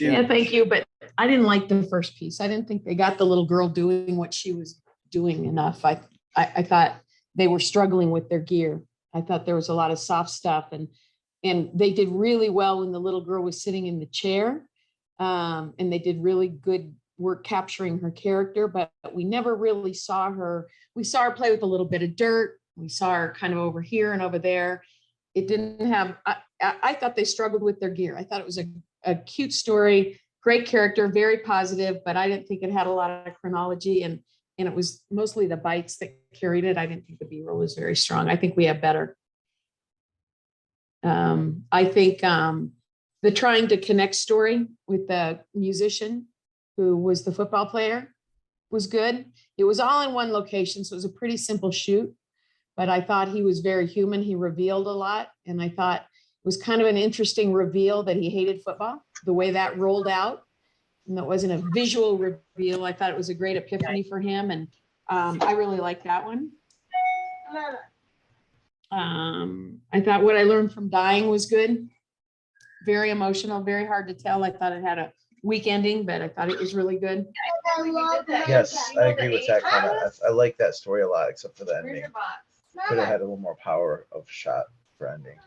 Yeah, thank you. But I didn't like the first piece. I didn't think they got the little girl doing what she was doing enough. I thought they were struggling with their gear. I thought there was a lot of soft stuff, and they did really well when the little girl was sitting in the chair, and they did really good work capturing her character. But we never really saw her. We saw her play with a little bit of dirt. We saw her kind of over here and over there. It didn't have. I thought they struggled with their gear. I thought it was a cute story, great character, very positive, but I didn't think it had a lot of chronology, and it was mostly the bites that carried it. I didn't think the B-roll was very strong. I think we have better. I think the trying to connect story with the musician who was the football player was good. It was all in one location, so it was a pretty simple shoot, but I thought he was very human. He revealed a lot, and I thought it was kind of an interesting reveal that he hated football, the way that rolled out. And that wasn't a visual reveal. I thought it was a great epiphany for him, and I really liked that one. I thought What I Learned from Dying was good. Very emotional, very hard to tell. I thought it had a weak ending, but I thought it was really good. Yes, I agree with that comment. I like that story a lot, except for the ending. Could have had a little more power of shot for ending.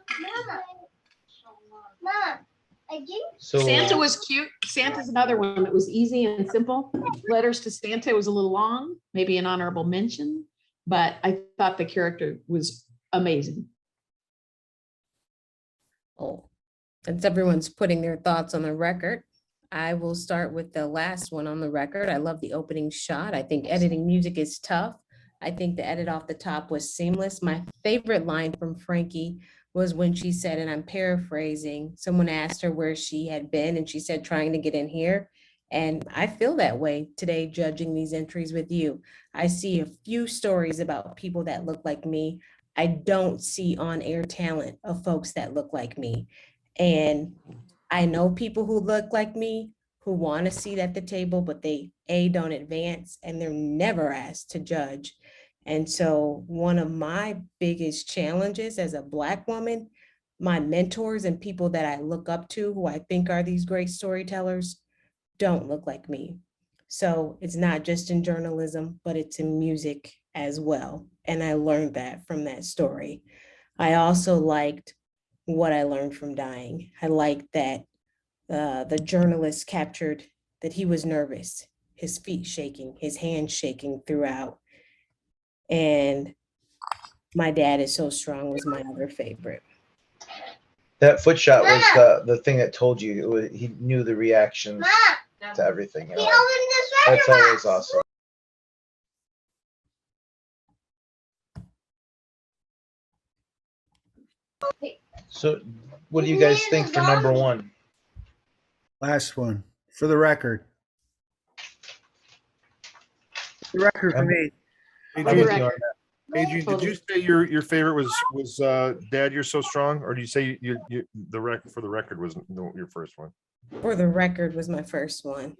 So Santa was cute. Santa's another one that was easy and simple. Letters to Santa was a little long, maybe an honorable mention, but I thought the character was amazing. Oh, since everyone's putting their thoughts on the record, I will start with the last one on the record. I love the opening shot. I think editing music is tough. I think the edit off the top was seamless. My favorite line from Frankie was when she said, and I'm paraphrasing, someone asked her where she had been, and she said, trying to get in here. And I feel that way today, judging these entries with you. I see a few stories about people that look like me. I don't see on-air talent of folks that look like me. And I know people who look like me who want a seat at the table, but they don't advance, and they're never asked to judge. And so one of my biggest challenges as a Black woman, my mentors and people that I look up to, who I think are these great storytellers, don't look like me. So it's not just in journalism, but it's in music as well. And I learned that from that story. I also liked What I Learned from Dying. I liked that the journalist captured that he was nervous, his feet shaking, his hands shaking throughout. And My Dad Is So Strong was my other favorite. that foot shot was the thing that told you. He knew the reactions to everything. You know? That's always awesome. So what do you guys think for number one? Last one, For the Record. The record for me. Adrian, did you say your favorite was Dad, You're So Strong, or do you say For the Record was your first one? For the Record was my first one.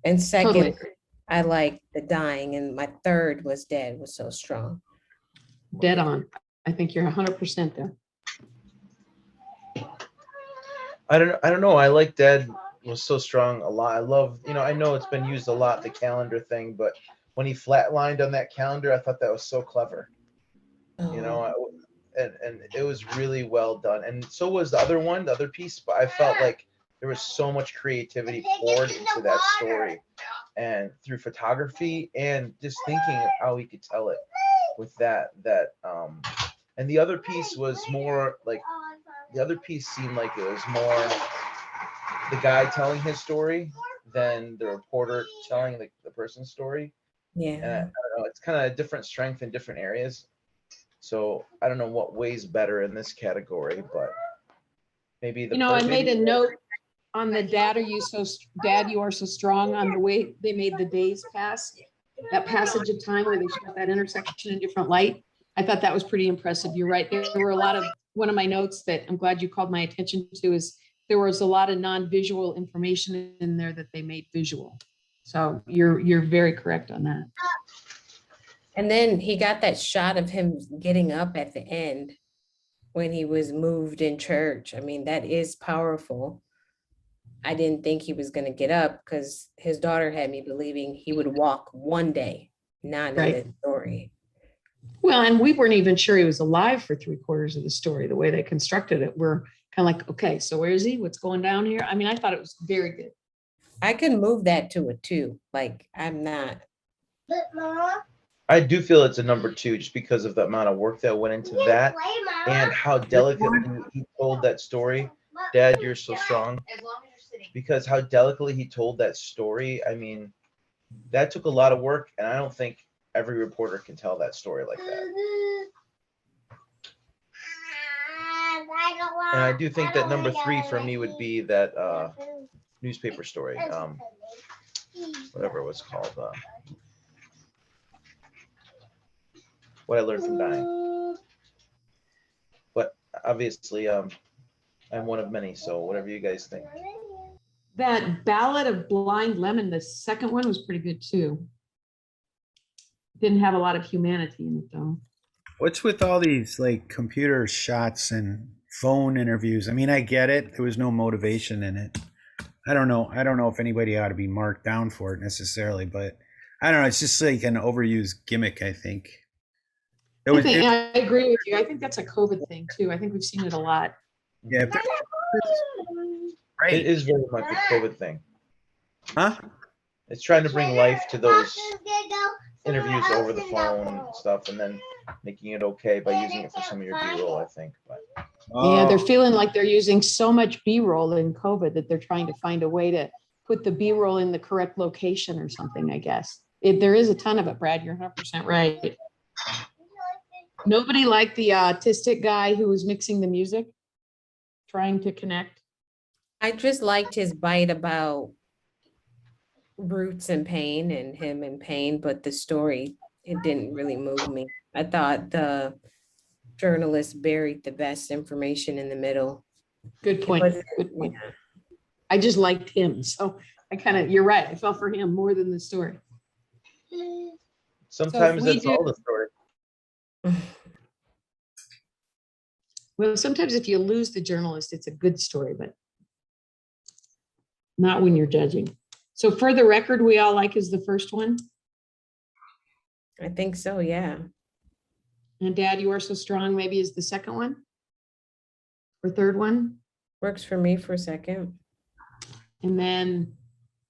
And second, I like The Dying, and my third was Dad Was So Strong. Dead on. I think you're 100% there. I don't know. I like Dad Was So Strong a lot. I love, I know it's been used a lot, the calendar thing, but when he flatlined on that calendar, I thought that was so clever. And it was really well done. And so was the other piece, but I felt like there was so much creativity poured into that story and through photography and just thinking of how he could tell it with that. And the other piece was more like, the other piece seemed like it was more the guy telling his story than the reporter telling the person's story. Yeah. And I don't know, it's kind of a different strength in different areas. So I don't know what weighs better in this category, but maybe the. I made a note on the Dad, you are so strong, on the way they made the days pass, that passage of time where they shot that intersection in different light. I thought that was pretty impressive. You're right. There were a lot of, one of my notes that I'm glad you called my attention to is there was a lot of non-visual information in there that they made visual. So you're very correct on that. And then he got that shot of him getting up at the end when he was moved in church. I mean, that is powerful. I didn't think he was going to get up because his daughter had me believing he would walk one day, not in Right. the story. Well, and we weren't even sure he was alive for 3/4 of the story. The way they constructed it, we're kind of like, okay, so where is he? What's going down here? I mean, I thought it was very good. I could move that to a 2. Like, I'm not. I do feel it's a number 2 just because of the amount of work that went into that and how delicately he told that story. Dad, you're so strong. Because how delicately he told that story. I mean, that took a lot of work, and I don't think every reporter can tell that story like that. And I do think that number 3 for me would be that newspaper story, whatever it was called. What I Learned from Dying. But obviously, I'm one of many, so whatever you guys think. That Ballad of Blind Lemon, the second one, was pretty good too. Didn't have a lot of humanity in it though. What's with all these like computer shots and phone interviews? I mean, I get it. There was no motivation in it. I don't know if anybody ought to be marked down for it necessarily, but I don't know. It's just like an overused gimmick, I think. I agree with you. I think that's a COVID thing too. I think we've seen it a lot. Yeah. Right. It is very much a COVID thing. Huh? It's trying to bring life to those interviews over the phone and stuff, and then making it okay by using it for some of your B-roll, I think. But Yeah, they're feeling like they're using so much B-roll in COVID that they're trying to find a way to put the B-roll in the correct location or something, I guess. There is a ton of it, Brad. You're 100% right. Nobody liked the autistic guy who was mixing the music, trying to connect. I just liked his bite about roots and pain and him in pain, but the story, it didn't really move me. I thought the journalist buried the best information in the middle. Good point. Good point. I just liked him. So you're right. I fell for him more than the story. sometimes that's all the story. Well, sometimes if you lose the journalist, it's a good story, but not when you're judging. So for the record, we all like is the first one. I think so, yeah. And Dad, You Are So Strong maybe is the second one or third one. Works for me for a second. And then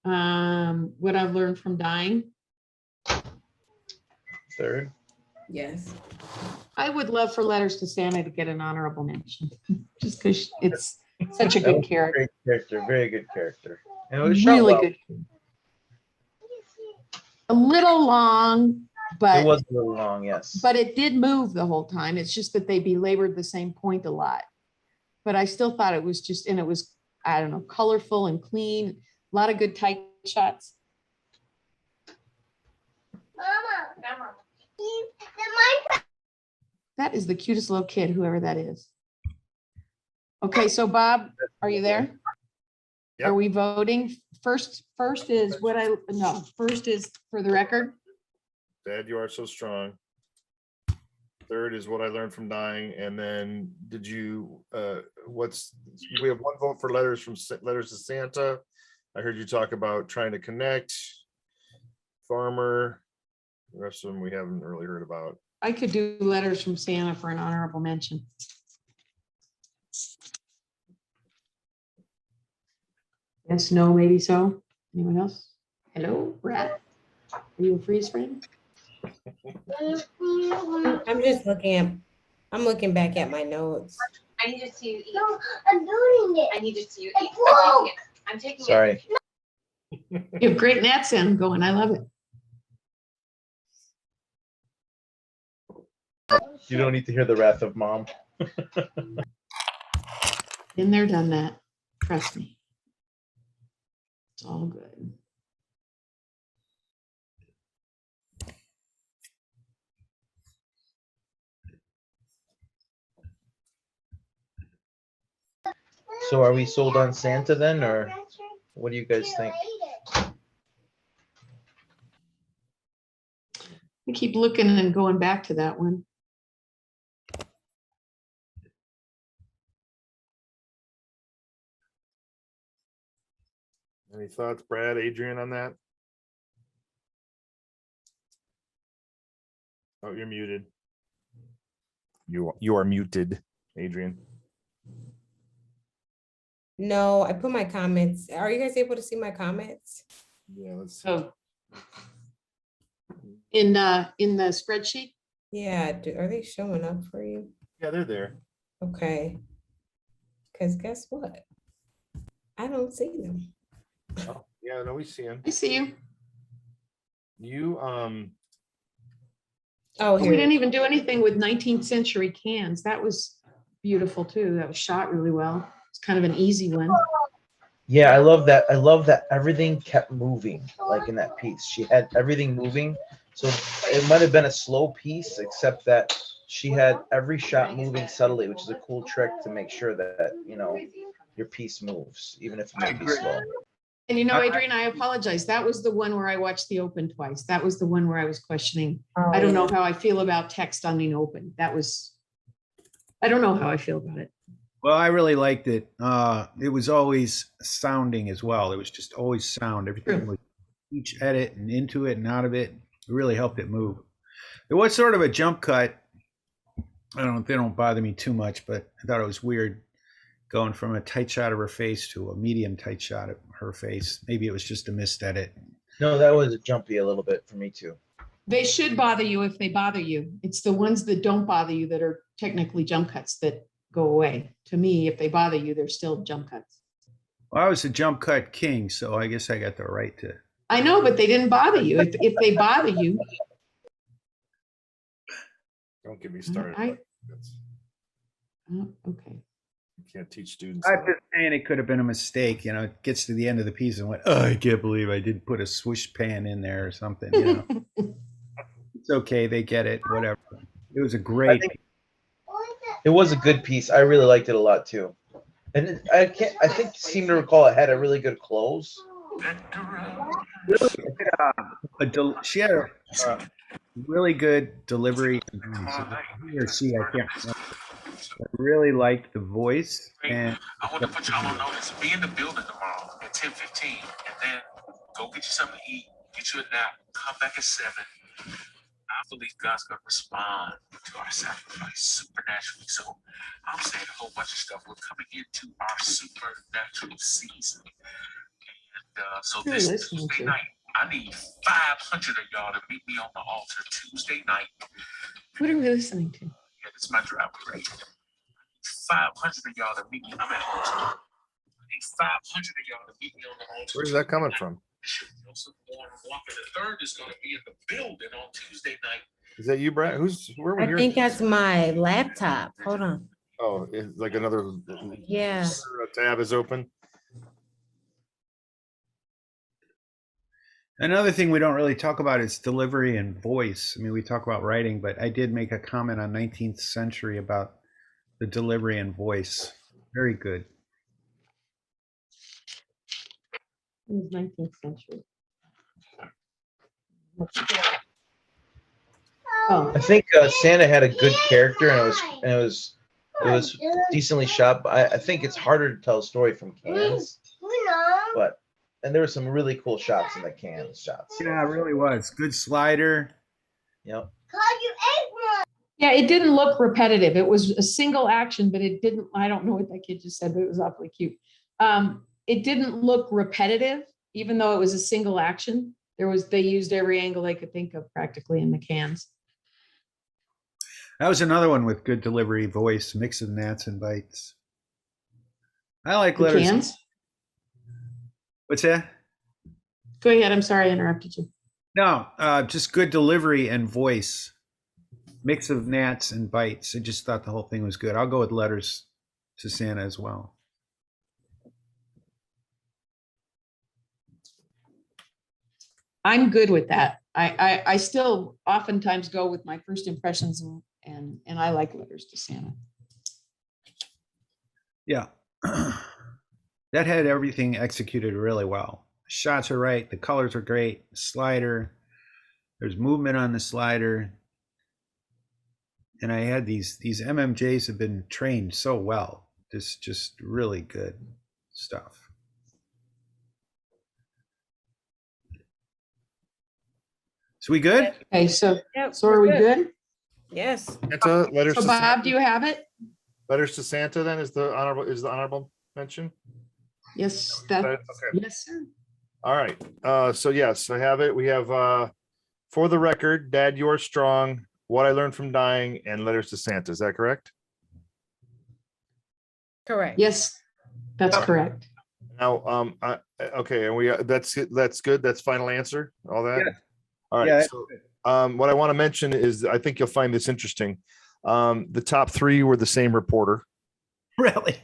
What I've Learned from Dying. Third. Yes. I would love for Letters to Santa to get an honorable mention, just because it's such a good character. Great character, very good character. And it was shot Really well. good. A little long, but It was a little long, yes. but it did move the whole time. It's just that they belabored the same point a lot. But I still thought it was just, and it was, I don't know, colorful and clean, a lot of good tight shots. Mama. That is the cutest little kid, whoever that is. Okay, so Bob, are you there? Yep. Are we voting? First is first is for the record. Dad, You Are So Strong. Third is What I Learned from Dying. And then did you, we have one vote for Letters to Santa. I heard you talk about Trying to Connect, Farmer. The rest of them we haven't really heard about. I could do Letters from Santa for an honorable mention. Yes, no, maybe so. Anyone else? Hello, Brad. Are you a freeze frame? I'm just looking back at my notes. I need to see you eat. No, I'm doing it. I need to see you eat. Whoa. I'm taking it. Sorry. You have great Nat sound going. I love it. You don't need to hear the wrath of mom. Been there, done that. Trust me. It's all good. So are we sold on Santa then, or what do you guys think? I keep looking and going back to that one. Any thoughts, Brad, Adrian, on that? Oh, you're muted. You are muted, Adrian. No, I put my comments. Are you guys able to see my comments? Yeah, let's see. Oh. In the spreadsheet? Yeah, are they showing up for you? Yeah, they're there. Okay. Because guess what? I don't see them. Oh, yeah, no, we see him. I see you. You Oh, We here. didn't even do anything with 19th century cans. That was beautiful too. That was shot really well. It's kind of an easy one. Yeah, I love that. I love that everything kept moving, like in that piece. She had everything moving. So it might have been a slow piece, except that she had every shot moving subtly, which is a cool trick to make sure that, you know, your piece moves, even if it may be slow. And you know, Adrian, I apologize. That was the one where I watched the open twice. That was the one where I was questioning. I don't know how I feel about text on the open. I don't know how I feel about it. Well, I really liked it. It was always sounding as well. It was just always sound. Everything was each edit and into it and out of it. It really helped it move. It was sort of a jump cut. They don't bother me too much, but I thought it was weird going from a tight shot of her face to a medium tight shot of her face. Maybe it was just a missed edit. No, that was jumpy a little bit for me too. They should bother you if they bother you. It's the ones that don't bother you that are technically jump cuts that go away. To me, if they bother you, they're still jump cuts. Well, I was a jump cut king, so I guess I got the right to. I know, but they didn't bother you. If they bother you. don't get me started. Okay. You can't teach students. I'm just saying it could have been a mistake. You know, it gets to the end of the piece and went, oh, I can't believe I didn't put a swoosh pan in there or something. You know, it's okay. They get it. Whatever. It was a great. It was a good piece. I really liked it a lot too. And I seem to recall it had a really good close. She had a really good delivery. He or she, I can't remember. I really liked the voice. And I want to put y'all on notice. Be in the building tomorrow at 10:15, and then go get you something to eat, get you a nap, come back at 7. I believe God's going to respond to our sacrifice supernaturally. So I'm saying a whole bunch of stuff. We're coming into our supernatural season. And so this Tuesday night, I need 500 of y'all to meet me on the altar Tuesday night. What are we listening to? Yeah, this is my driver right here. 500 of y'all to meet me. I'm at home. I need 500 of y'all to meet me on the altar. Where's that coming from? Joseph Warren Walker III is going to be in the building on Tuesday night. Is that you, Brad? Where are we I hearing? think that's my laptop. Hold on. Oh, it's like another Yeah. tab is open. another thing we don't really talk about is delivery and voice. I mean, we talk about writing, but I did make a comment on 19th century about the delivery and voice. Very good. It was 19th century. I think Santa had a good character, and it was decently shot. But I think it's harder to tell a story from cans. And there were some really cool shots in the can shots. Yeah, it really was. Good slider. Yep. Yeah, it didn't look repetitive. It was a single action, but it didn't, I don't know what that kid just said, but it was awfully cute. It didn't look repetitive. even though it was a single action, they used every angle they could think of practically in the cans. That was another one with good delivery, voice, mix of gnats and bites. I like The letters. cans? What's that? Go ahead. I'm sorry I interrupted you. No, just good delivery and voice. Mix of gnats and bites. I just thought the whole thing was good. I'll go with letters to Santa as well. I'm good with that. I still oftentimes go with my first impressions and I like letters to Santa. Yeah. That had everything executed really well. Shots are right. The colors are great. Slider. There's movement on the slider. And I had these MMJs have been trained so well. Just really good stuff. So we good? Okay, so Yep, so are we good? Yes. Santa, letters So to Bob, Santa. do you have it? Letters to Santa then is the honorable mention? Yes, that, Okay. yes, sir. All right. So yes, I have it. We have For the Record, Dad, You're Strong, What I Learned from Dying, and Letters to Santa. Is that correct? Correct. Yes, that's correct. Now, okay, and that's good. That's final answer. All that. Yeah. All right. Yeah, So, what I want to mention is, I think you'll find this interesting. The top three were the same reporter. Really?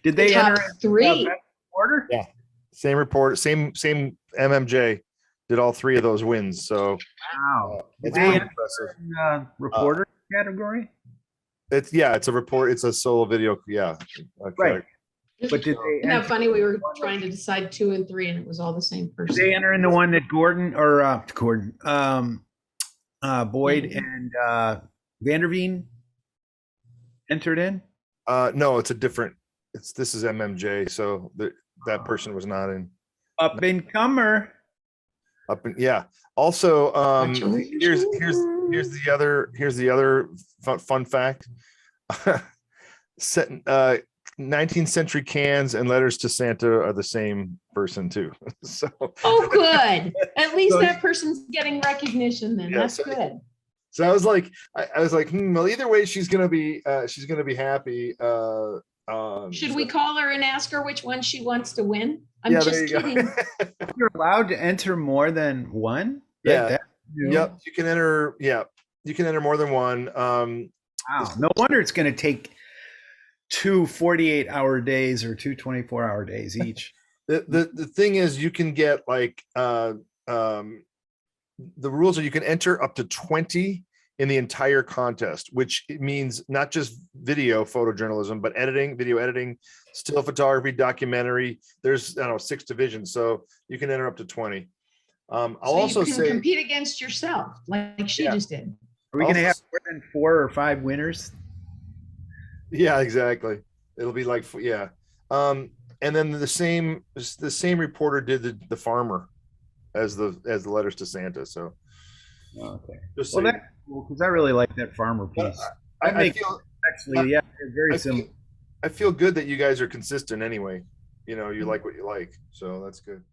Did they Top enter three. order? Yeah. Same report. Same MMJ did all three of those wins. So Wow. it's They pretty enter impressive. reporter category? It's a report. It's a solo video. Yeah. Okay. Right. But did they Isn't that enter, funny? We were trying to decide 2 and 3 and it was all the same did person. they enter in the one that Boyd and Vanderveen entered in? No, it's a different. This is MMJ. So that person was not in. Up and comer. Yeah. Also, here's the other fun fact. 19th century cans and Letters to Santa are the same person too. So Oh, good. At least So- that person's getting recognition then. Yeah, That's so- good. So I was like, well, either way, she's gonna be happy. Should we call her and ask her which one she wants to win? I'm Yeah, just there you go. kidding. You're allowed to enter more than one? Yeah. That's new. Yep, you can enter. Yeah, you can enter more than one. Wow. No wonder it's going to take 2 48-hour days or 2 24-hour days each. The thing is, you can get like the rules are you can enter up to 20 in the entire contest, which means not just photojournalism, but video editing, still photography, documentary. There's 6 divisions, so you can enter up to 20. I'll So also you can say, compete against yourself like she Yeah. just did. Are we going to Also- have more than 4 or 5 winners? yeah, exactly. It'll be like, yeah. And then the same reporter did the farmer as the Letters to Santa. So Okay. just Well, so that's cool because I really like that farmer piece. I That makes feel actually, yeah, they're very similar. I feel good that you guys are consistent anyway. You like what you like, so that's good.